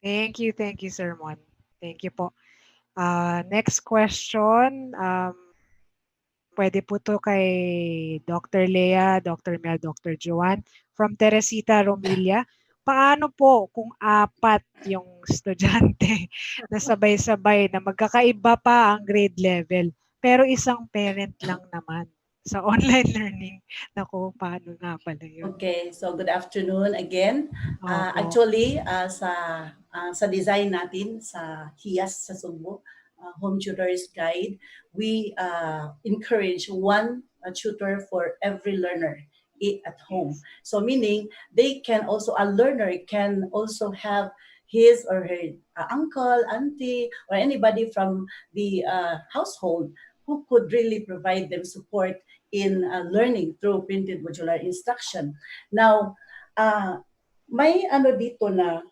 Thank you, Sir Mon. Thank you po. Next question. Pwede po to kay Dr. Lea, Dr. Mel, Dr. Joanne. From Teresita Romilia. Paano po kung 4 yung estudyante na sabay-sabay na magkakaiba pa ang grade level, pero isang parent lang naman sa online learning? Naku, paano nga pala yun?
Okay, so good afternoon again.
Opo.
Actually, sa design natin sa HIAS sa Sugbo, Home Tutors Guide, we encourage one tutor for every learner at home. So meaning a learner can also have his or her uncle, auntie, or anybody from the household who could really provide them support in learning through printed modular instruction. Now, may ano dito na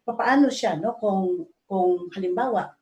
paano siya, no? Kung halimbawa,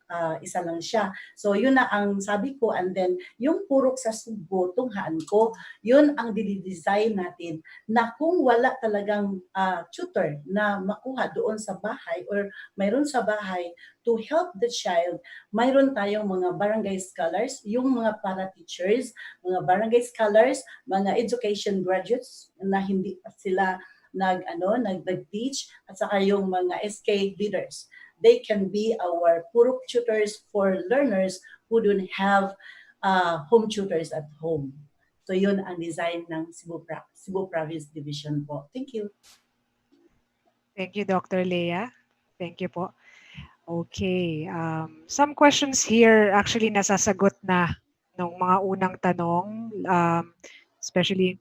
isa lang siya. So yun na ang sabi ko, and then yung purok sa Sugbo, tunghaan ko, yun ang didesign natin na kung wala talagang tutor na makuha doon sa bahay or mayroon sa bahay to help the child, mayroon tayong mga barangay scholars, yung mga para-teachers, mga barangay scholars, mga education graduates na hindi sila nag-teach, at saka yung mga SK leaders. They can be our purok tutors for learners who don't have home tutors at home. So yun ang design ng Cebu Province Division po. Thank you.
Thank you, Dr. Lea. Thank you po. Okay. Some questions here actually nasasagot na nung mga unang tanong, especially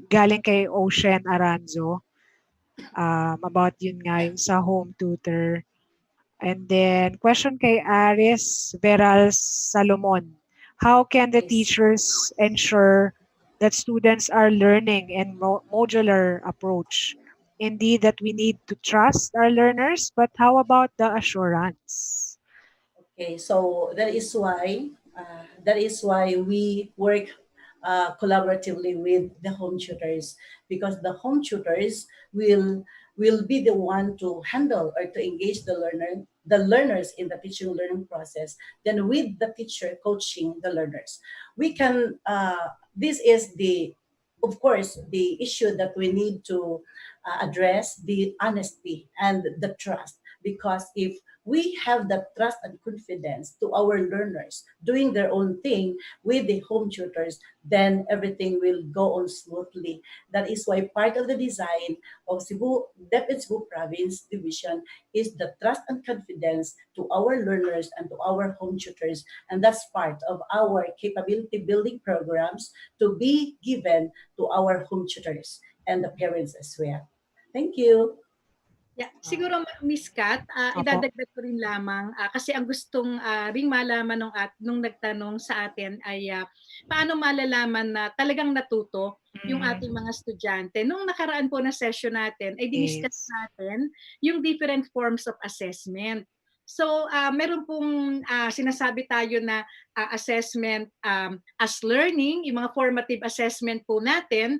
galing kay Ocean Aranzo, about yun nga yung sa home tutor. And then, question kay Aris Veral Salomon. How can the teachers ensure that students are learning in modular approach? Indeed, that we need to trust our learners, but how about the assurance?
Okay, so that is why we work collaboratively with the home tutors, because the home tutors will be the one to handle or to engage the learners in the teaching learning process, then with the teacher coaching the learners. We can this is of course the issue that we need to address, the honesty and the trust, because if we have that trust and confidence to our learners doing their own thing with the home tutors, then everything will go on smoothly. That is why part of the design of DepEd Cebu Province Division is the trust and confidence to our learners and to our home tutors. And that's part of our capability building programs to be given to our home tutors and the parents as well. Thank you.
Yeah, siguro Miss Kat, idadagdag ko rin lamang kasi ang gustong ring malaman nung nagtanong sa atin ay paano malalaman na talagang natuto yung ating mga estudyante. Nung nakaraan po na session natin ay diniscuss natin yung different forms of assessment. So, meron pong sinasabi tayo na assessment as learning, yung mga formative assessment po natin,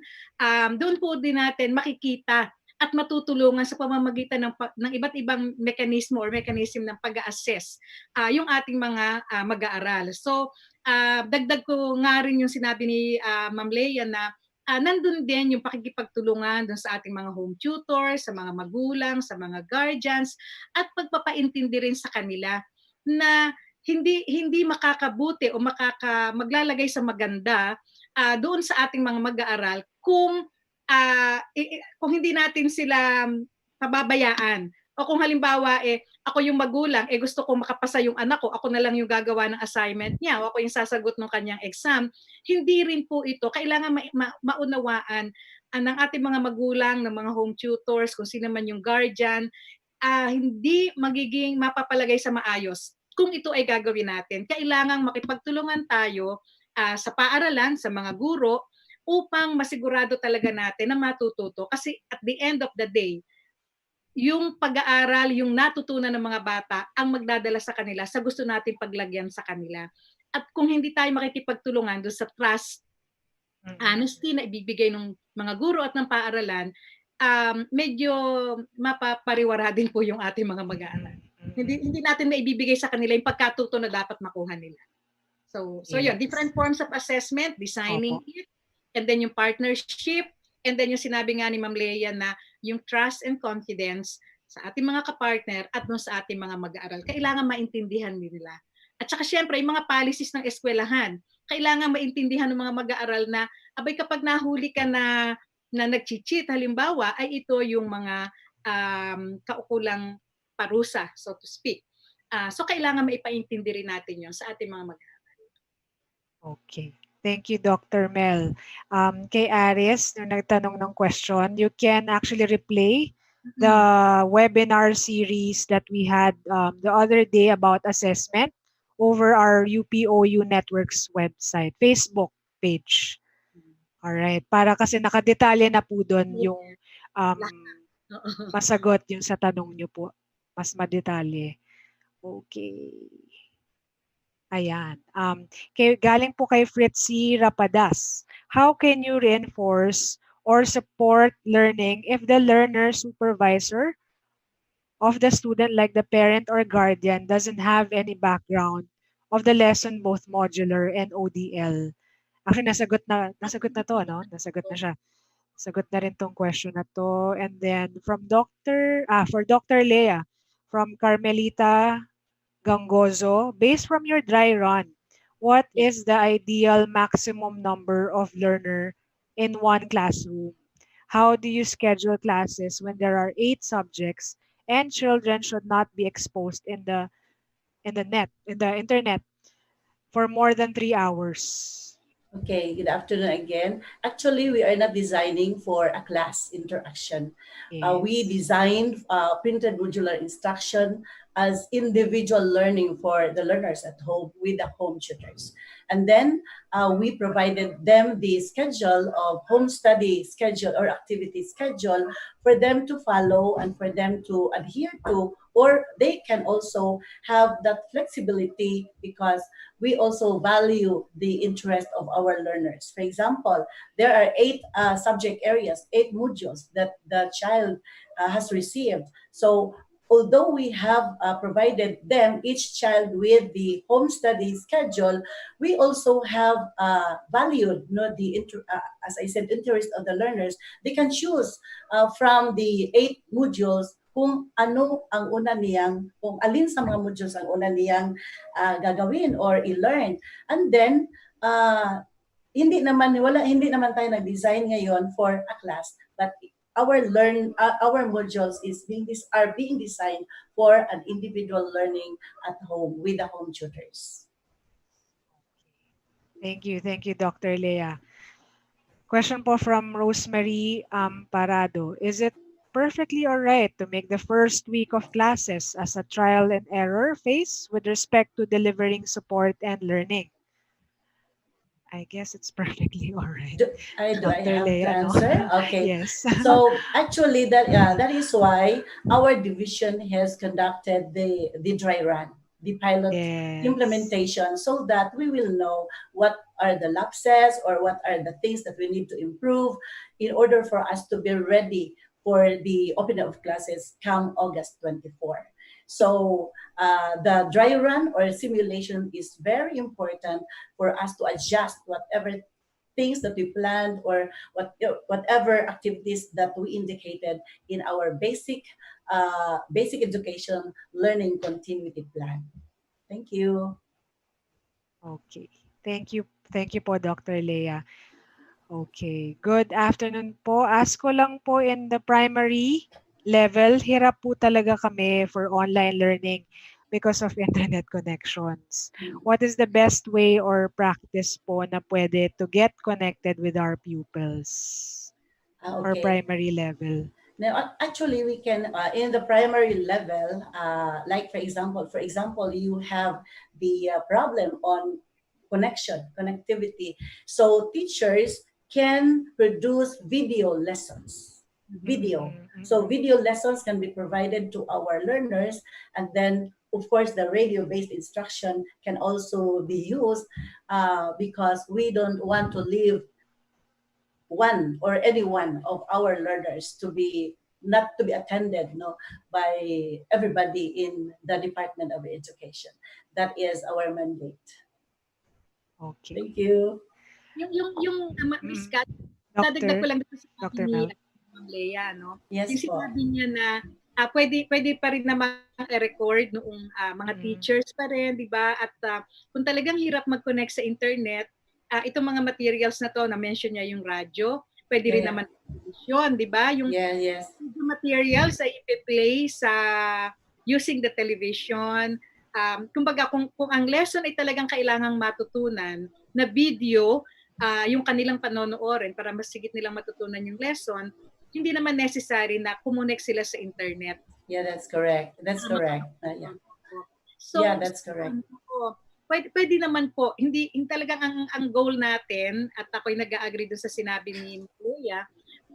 doon po din natin makikita at matutulungan sa pamamagitan ng iba't ibang mekanismo or mechanism ng pag-assess yung ating mga mag-aaral. So, dagdag ko nga rin yung sinabi ni Ma'am Leia na nandun din yung pakikipagtulungan dun sa ating mga home tutors, sa mga magulang, sa mga guardians, at pagpapaintindi rin sa kanila na hindi makakabuti o maglalagay sa maganda doon sa ating mga mag-aaral kung hindi natin sila pababayaan. O kung halimbawa, ako yung magulang, gusto ko makapasa yung anak ko, ako na lang yung gagawa ng assignment niya, o ako yung sasagot ng kanyang exam. Hindi rin po ito. Kailangan maunawaan ng ating mga magulang, ng mga home tutors, kung sino man yung guardian, hindi magiging mapapalagay sa maayos kung ito ay gagawin natin. Kailangan makipagtulungan tayo sa paaralan, sa mga guro, upang masigurado talaga natin na matututo. Kasi at the end of the day, yung pag-aaral, yung natutunan ng mga bata, ang magdadala sa kanila sa gusto natin paglagyan sa kanila. At kung hindi tayo makikipagtulungan doon sa trust, honesty na ibibigay ng mga guro at ng paaralan, medyo mapapariwara din po yung ating mga mag-aaral. Hindi natin maibibigay sa kanila yung pagkatuto na dapat makuha nila. So yun, different forms of assessment, designing it, and then yung partnership, and then yung sinabi nga ni Ma'am Leia na yung trust and confidence sa ating mga kapartner at sa ating mga mag-aaral. Kailangan maintindihan nila. At saka syempre, yung mga policies ng eskwelahan, kailangan maintindihan ng mga mag-aaral na, abay kapag nahuli ka na nag-cheat, halimbawa, ay ito yung mga kaukulang parusa, so to speak. So kailangan maipaintindi rin natin yun sa ating mga mag-aaral.
Okay. Thank you, Dr. Mel. Kay Aris, nung nagtanong ng question, you can actually replay the webinar series that we had the other day about assessment over our UPOU Network's website, Facebook page. Alright. Para kasi nakadetalye na po doon yung masagot yung sa tanong nyo po. Mas madetalye. Okay. Ayan. Galing po kay Fritzy Rapadas. How can you reinforce or support learning if the learner supervisor of the student, like the parent or guardian, doesn't have any background of the lesson, both modular and ODL? Actually, nasagot na to, no? Nasagot na siya. Sagot na rin tong question na to. And then for Dr. Leia, from Carmelita Gangozo, based from your dry run, what is the ideal maximum number of learner in one classroom? How do you schedule classes when there are 8 subjects and children should not be exposed in the internet for more than 3 hours?
Okay, good afternoon again. Actually, we are not designing for a class interaction. We designed printed modular instruction as individual learning for the learners at home with the home tutors. And then we provided them the schedule of home study schedule or activity schedule for them to follow and for them to adhere to, or they can also have that flexibility because we also value the interest of our learners. For example, there are 8 subject areas, 8 modules that the child has received. So although we have provided them, each child, with the home study schedule, we also have valued as I said, interest of the learners. They can choose from the 8 modules kung ano ang kung alin sa mga modules ang una niyang gagawin or i-learn. And then, hindi naman tayo nag-design ngayon for a class, but our modules are being designed for an individual learning at home with the home tutors.
Thank you, Dr. Leia. Question po from Rosemary Parado. Is it perfectly all right to make the first week of classes as a trial and error phase with respect to delivering support and learning? I guess it's perfectly all right.
Do I have
Leia,
to answer?
No?
Okay.
Yes.
So actually, that is why our division has conducted the dry run, the pilot implementation, so that we will know what are the lapses or what are the things that we need to improve in order for us to be ready for the opening of classes come August 24. So the dry run or simulation is very important for us to adjust whatever things that we planned or whatever activities that we indicated in our basic education learning continuity plan. Thank you.
Okay. Thank you. Thank you po, Dr. Leah. Okay. Good afternoon po. Ask ko lang po in the primary level, hirap po talaga kami for online learning because of internet connections. What is the best way or practice po na pwede to get connected with our pupils or
Okay.
primary level?
Now, actually, we can in the primary level, like for example, you have the problem on connectivity. So teachers can produce video lessons. Video. So video lessons can be provided to our learners, and then of course the radio-based instruction can also be used because we don't want to leave one or any one of our learners to be not to be attended by everybody in the Department of Education. That is our mandate.
Okay.
Thank you.
Miss Kat, dadagdag ko lang dito sa
Dr.
ni
Mel.
Ma'am Leia, no?
Yes
Yung
po.
sinabi niya na pwede pa rin naman i-record noong mga teachers pa rin, di ba? At kung talagang hirap mag-connect sa internet, itong mga materials na to, na-mention niya yung radyo, pwede rin naman television, di ba? Yung materials ay ipi-play sa using the television. Kumbaga, kung ang lesson ay talagang kailangang matutunan na video, yung kanilang panonoorin para mas sigit nilang matutunan yung lesson, hindi naman necessary na kumonek sila sa internet.
Yeah, that's correct. That's correct. Yeah.
So,
yeah, that's correct.
Pwede naman po, hindi talagang ang goal natin, at ako'y nag-agree doon sa sinabi ni Leia,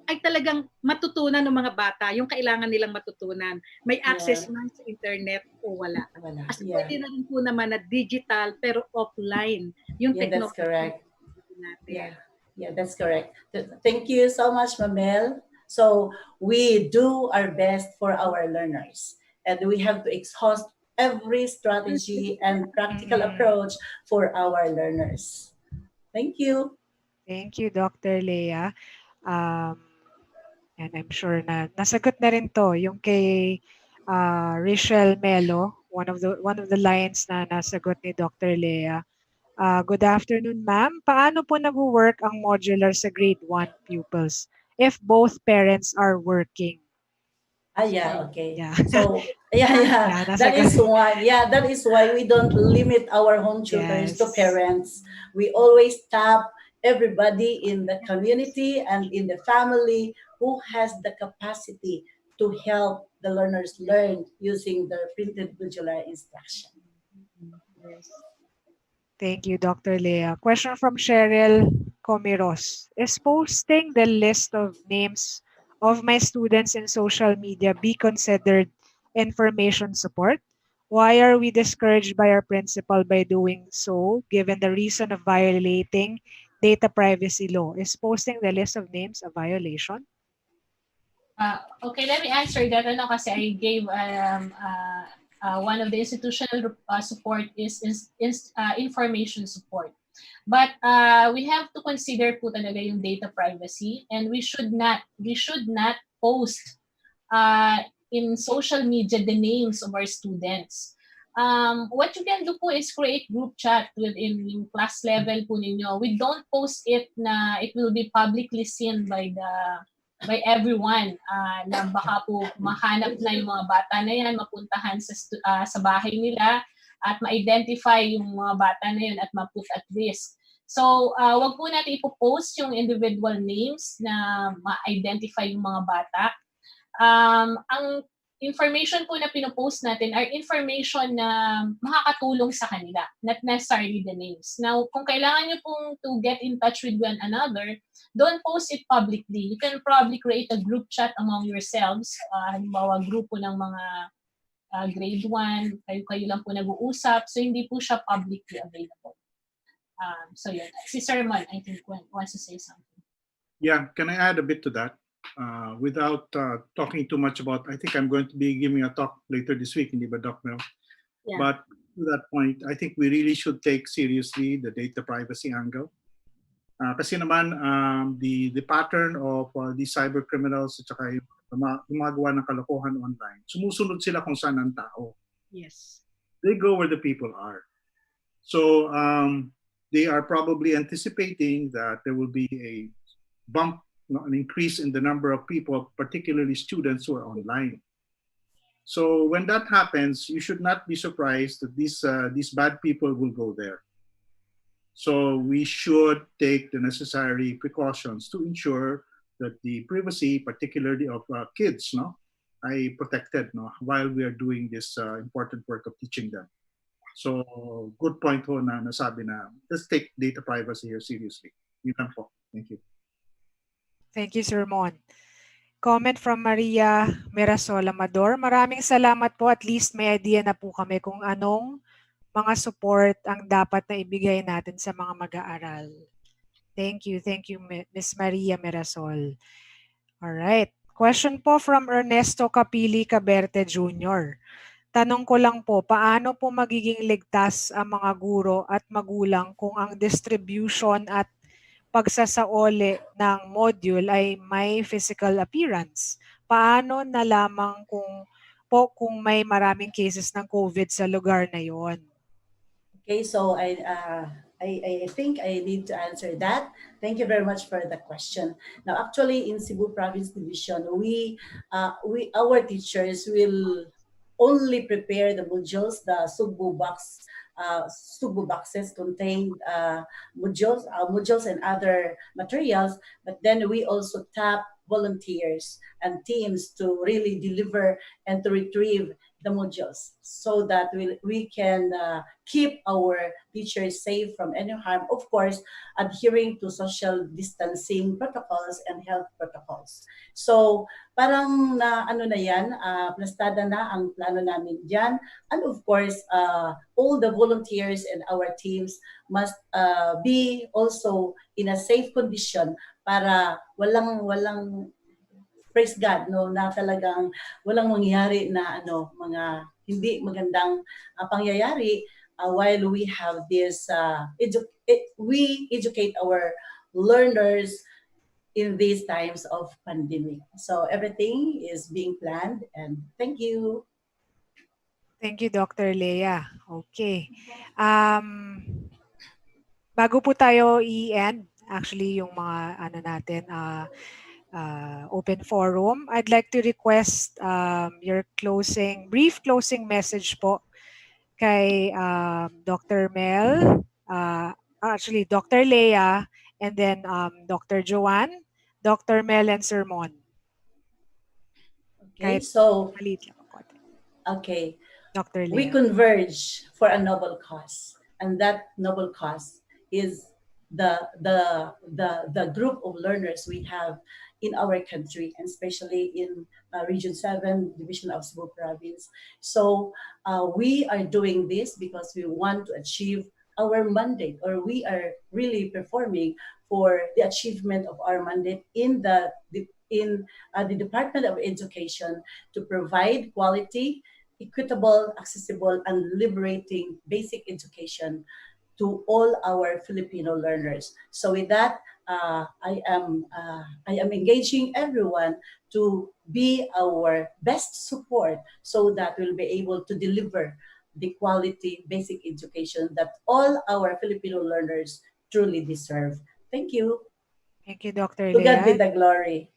ay talagang matutunan ng mga bata yung kailangan nilang matutunan. May access man sa internet o wala. As pwede na rin po naman na digital pero offline yung technology.
That's correct. Yeah, that's correct. Thank you so much, Mamel. So we do our best for our learners, and we have to exhaust every strategy and practical approach for our learners. Thank you.
Thank you, Dr. Leah. And I'm sure na nasagot na rin to yung kay Rachel Melo, one of the lines na nasagot ni Dr. Leah. Good afternoon, ma'am. Paano po nag-work ang modular sa grade 1 pupils if both parents are working?
Okay.
Yeah.
So, that is why. Yeah, that is why we don't limit our home tutors to parents. We always tap everybody in the community and in the family who has the capacity to help the learners learn using the printed modular instruction.
Yes. Thank you, Dr. Leah. Question from Cheryl Comiros. Is posting the list of names of my students in social media be considered information support? Why are we discouraged by our principal by doing so, given the reason of violating data privacy law? Is posting the list of names a violation?
Okay, let me answer that. Kasi I gave one of the institutional support is information support. But we have to consider po talaga yung data privacy, and we should not post in social media the names of our students. What you can do po is create group chat within yung class level po ninyo. We don't post it na it will be publicly seen by everyone, na baka po mahanap na yung mga bata na yan, mapuntahan sa bahay nila at ma-identify yung mga bata na yun at ma-put at risk. So, wag po natin ipopost yung individual names na ma-identify yung mga bata. Ang information po na pinopost natin are information na makakatulong sa kanila, not necessarily the names. Now, kung kailangan nyo pong to get in touch with one another, don't post it publicly. You can probably create a group chat among yourselves. Halimbawa, grupo ng mga grade 1, kayo lang po nag-uusap. So, hindi po siya publicly available. So, yun. Si Sir Mon, I think, wants to say something.
Yeah, can I add a bit to that? Without talking too much about, I think I'm going to be giving a talk later this week, hindi ba, Doc Mel?
Yeah.
But to that point, I think we really should take seriously the data privacy angle. Kasi naman, the pattern of these cyber criminals at saka yung gumagawa ng kalokohan online, sumusunod sila kung saan ang tao.
Yes.
They go where the people are. So they are probably anticipating that there will be a bump, an increase in the number of people, particularly students who are online. So when that happens, you should not be surprised that these bad people will go there. So we should take the necessary precautions to ensure that the privacy, particularly of kids, ay protected, while we are doing this important work of teaching them. So good point ho na nasabi na let's take data privacy here seriously. Yun lang po. Thank you.
Thank you, Sir Mon. Comment from Maria Mirasol Amador. Maraming salamat po. At least may idea na po kami kung anong mga support ang dapat na ibigay natin sa mga mag-aaral. Thank you. Thank you, Ms. Maria Mirasol. Alright. Question po from Ernesto Capili Caberte Jr. Tanong ko lang po, paano po magiging ligtas ang mga guro at magulang kung ang distribution at pagsasaoli ng module ay may physical appearance? Paano nalaman kung may maraming cases ng COVID sa lugar na yon?
Okay, so I think I need to answer that. Thank you very much for the question. Now, actually, in Cebu Province Division, our teachers will only prepare the modules, the Sugbo boxes contain modules and other materials. But then we also tap volunteers and teams to really deliver and to retrieve the modules so that we can keep our teachers safe from any harm. Of course, adhering to social distancing protocols and health protocols. So parang ano na yan, plastada na ang plano namin dyan. And of course, all the volunteers and our teams must be also in a safe condition para walang praise God, na talagang walang mangyari na mga hindi magandang pangyayari while we have this we educate our learners in these times of pandemic. So everything is being planned, and thank you.
Thank you, Dr. Leah. Okay. Bago po tayo i-end, actually yung mga natin, open forum, I'd like to request your brief closing message po kay Dr. Mel, actually Dr. Leah, and then Dr. Joanne, Dr. Mel, and Sir Mon.
Okay, so
okay, Dr. Leah.
We converge for a noble cause, and that noble cause is the group of learners we have in our country, and especially in Region 7, Division of Cebu Province. So we are doing this because we want to achieve our mandate, or we are really performing for the achievement of our mandate in the Department of Education to provide quality, equitable, accessible, and liberating basic education to all our Filipino learners. So with that, I am engaging everyone to be our best support so that we'll be able to deliver the quality basic education that all our Filipino learners truly deserve. Thank you.
Thank you, Dr.
To
Leah.
God be the glory.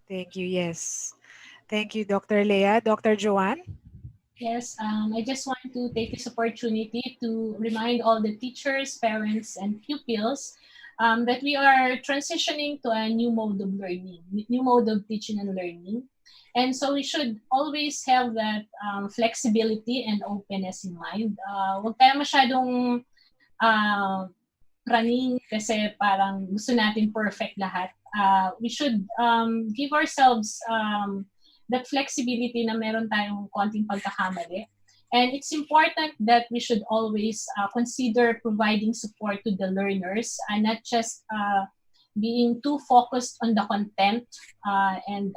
Thank you, yes. Thank you, Dr. Leah. Dr. Joanne?
Yes, I just want to take this opportunity to remind all the teachers, parents, and pupils that we are transitioning to a new mode of learning, new mode of teaching and learning. And so we should always have that flexibility and openness in mind. Huwag tayo masyadong running kasi parang gusto natin perfect lahat. We should give ourselves that flexibility na meron tayong konting pagkakamali. And it's important that we should always consider providing support to the learners and not just being too focused on the content and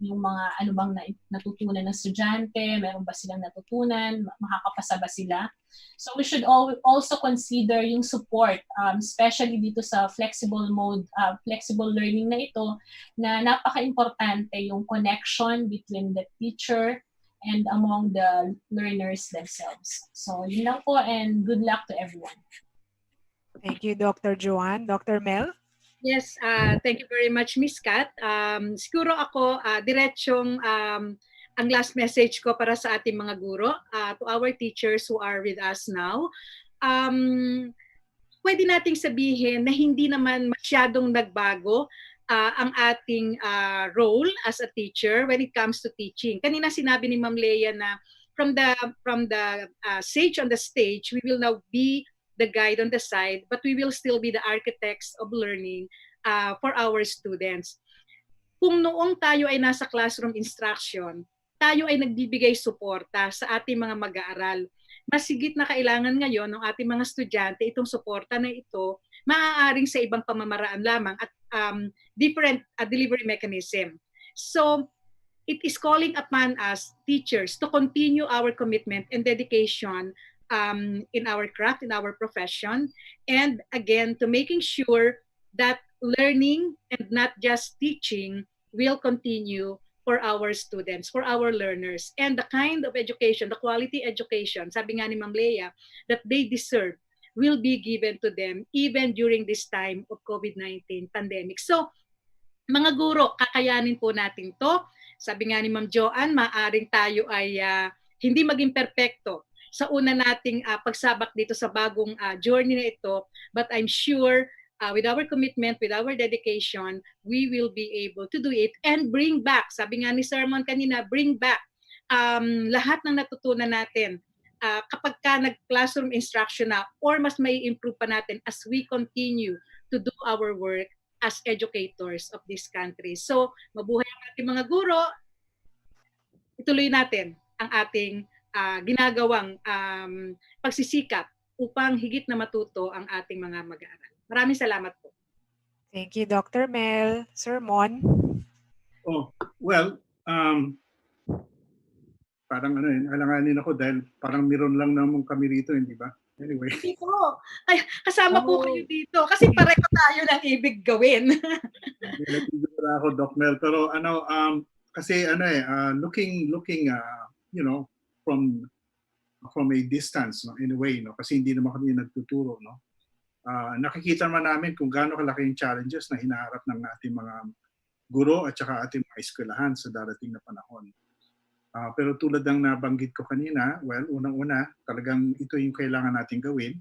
yung mga ano bang natutunan ng estudyante, meron ba silang natutunan, makakapasa ba sila. So we should also consider yung support, especially dito sa flexible mode, flexible learning na ito, na napaka-importante yung connection between the teacher and among the learners themselves. So yun lang po, and good luck to everyone.
Thank you, Dr. Joanne. Dr. Mel?
Yes, thank you very much, Miss Kat. Siguro ako, diretsong ang last message ko para sa ating mga guro, to our teachers who are with us now. Pwede nating sabihin na hindi naman masyadong nagbago ang ating role as a teacher when it comes to teaching. Kanina sinabi ni Ma'am Leia na from the sage on the stage, we will now be the guide on the side, but we will still be the architects of learning for our students. Kung noong tayo ay nasa classroom instruction, tayo ay nagbibigay suporta sa ating mga mag-aaral. Mas higit na kailangan ngayon ng ating mga estudyante itong suporta na ito, maaaring sa ibang pamamaraan lamang at different delivery mechanism. So, it is calling upon us, teachers, to continue our commitment and dedication in our craft, in our profession, and again, to making sure that learning and not just teaching will continue for our students, for our learners, and the kind of education, the quality education, sabi nga ni Ma'am Leia, that they deserve will be given to them even during this time of COVID-19 pandemic. So, mga guro, kakayanin po natin to. Sabi nga ni Ma'am Joanne, maaring tayo ay hindi maging perfecto sa una nating pagsabak dito sa bagong journey na ito, but I'm sure with our commitment, with our dedication, we will be able to do it and bring back, sabi nga ni Sermon kanina, bring back lahat ng natutunan natin kapag ka nag-classroom instruction na, or mas may improve pa natin as we continue to do our work as educators of this country. So, mabuhay ang ating mga guro, ituloy natin ang ating ginagawang pagsisikap upang higit na matuto ang ating mga mag-aaral. Maraming salamat po.
Thank you, Dr. Mel. Sir Mon?
Oh, well, parang alanganin ako dahil parang meron lang naman kami rito, hindi ba? Anyway.
Hindi po. Ay, kasama po kayo dito kasi pareho tayo ng ibig gawin.
Nagtitira ako, Doc Mel. Pero kasi looking you know, from a distance, no, in a way, no, kasi hindi naman kami nagtuturo, no. Nakikita naman namin kung gaano kalaki yung challenges na hinaharap ng ating mga guro at saka ating mga eskwelahan sa darating na panahon. Pero tulad ng nabanggit ko kanina, well, unang-una, talagang ito yung kailangan natin gawin.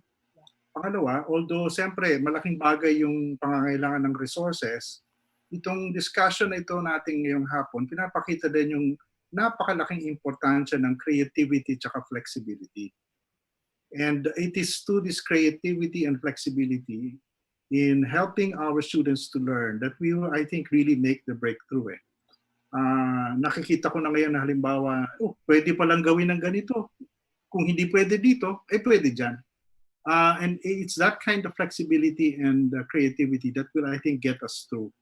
Pangalawa, although siyempre malaking bagay yung pangangailangan ng resources, itong discussion na ito natin ngayong hapon, pinapakita din yung napakalaking importansya ng creativity at saka flexibility. And it is to this creativity and flexibility in helping our students to learn that we will, I think, really make the breakthrough. Nakikita ko na ngayon na halimbawa, pwede palang gawin ng ganito. Kung hindi pwede dito, pwede dyan. And it's that kind of flexibility and creativity that will, I think, get us through.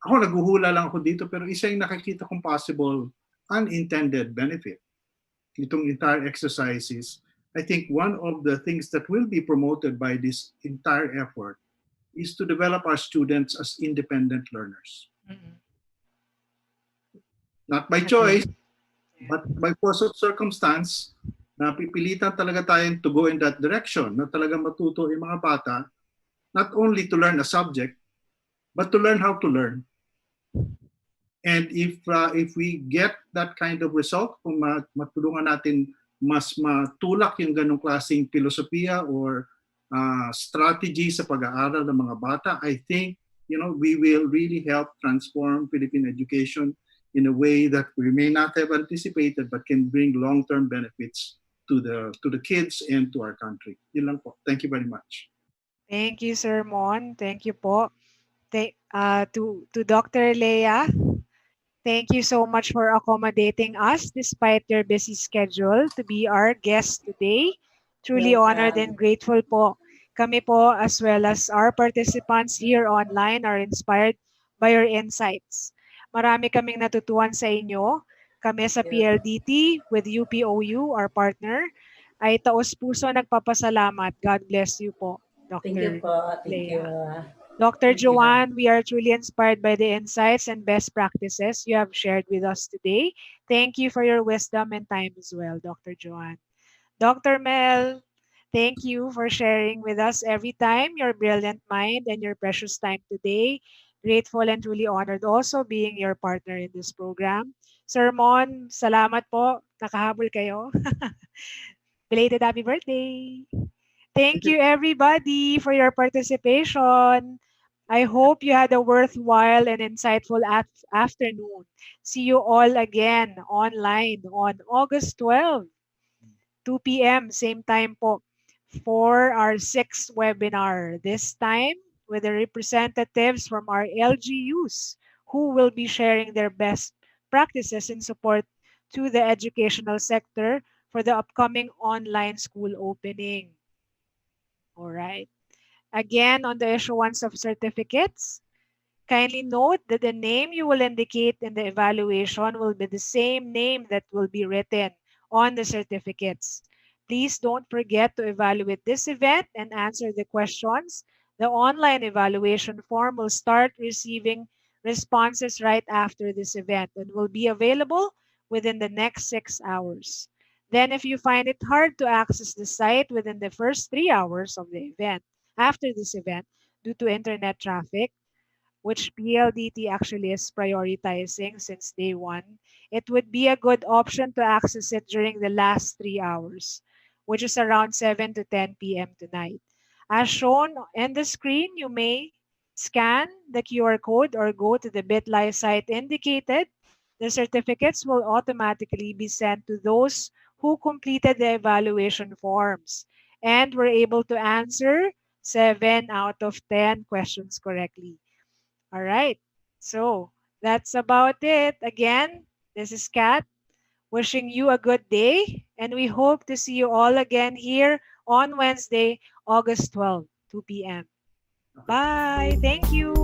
Ako naguhula lang ako dito, pero isa yung nakikita kong possible unintended benefit itong entire exercises. I think one of the things that will be promoted by this entire effort is to develop our students as independent learners. Mm-hmm. Not by choice, but by force of circumstance, na pipilitan talaga tayong to go in that direction, na talaga matuto yung mga bata, not only to learn a subject, but to learn how to learn. And if we get that kind of result, kung matulungan natin mas matulak yung ganong klaseng filosofiya or strategy sa pag-aaral ng mga bata, I think, you know, we will really help transform Philippine education in a way that we may not have anticipated but can bring long-term benefits to the kids and to our country. Yun lang po. Thank you very much.
Thank you, Sir Mon. Thank you po. To Dr. Leia, thank you so much for accommodating us despite your busy schedule to be our guest today. Truly honored and grateful po Kami po as well as our participants here online are inspired by your insights. Marami kaming natutuhan sa inyo. Kami sa
Yeah.
PLDT with UPOU, our partner, ay taos-puso nagpapasalamat. God bless you po,
Thank you
Dr.
po. Thank you.
Leah. Dr.
Thank you.
Joanne, we are truly inspired by the insights and best practices you have shared with us today. Thank you for your wisdom and time as well, Dr. Joanne. Dr. Mel, thank you for sharing with us every time your brilliant mind and your precious time today. Grateful and truly honored also being your partner in this program. Sir Mon, salamat po. Nakahabol kayo. Belated happy birthday. Thank you everybody for your participation. I hope you had a worthwhile and insightful afternoon. See you all again online on August 12, 2 p.m. same time po for our sixth webinar. This time with the representatives from our LGUs who will be sharing their best practices in support to the educational sector for the upcoming online school opening. All right. Again, on the issuance of certificates, kindly note that the name you will indicate in the evaluation will be the same name that will be written on the certificates. Please don't forget to evaluate this event and answer the questions. The online evaluation form will start receiving responses right after this event and will be available within the next 6 hours. Then if you find it hard to access the site within the first 3 hours of the event, after this event, due to internet traffic, which PLDT actually is prioritizing since day one, it would be a good option to access it during the last 3 hours, which is around 7 to 10 p.m. tonight. As shown on the screen, you may scan the QR code or go to the bit.ly site indicated. The certificates will automatically be sent to those who completed the evaluation forms and were able to answer 7 out of 10 questions correctly. All right. So that's about it. Again, this is Kat wishing you a good day, and we hope to see you all again here on Wednesday, August 12, 2 p.m. Bye. Thank you.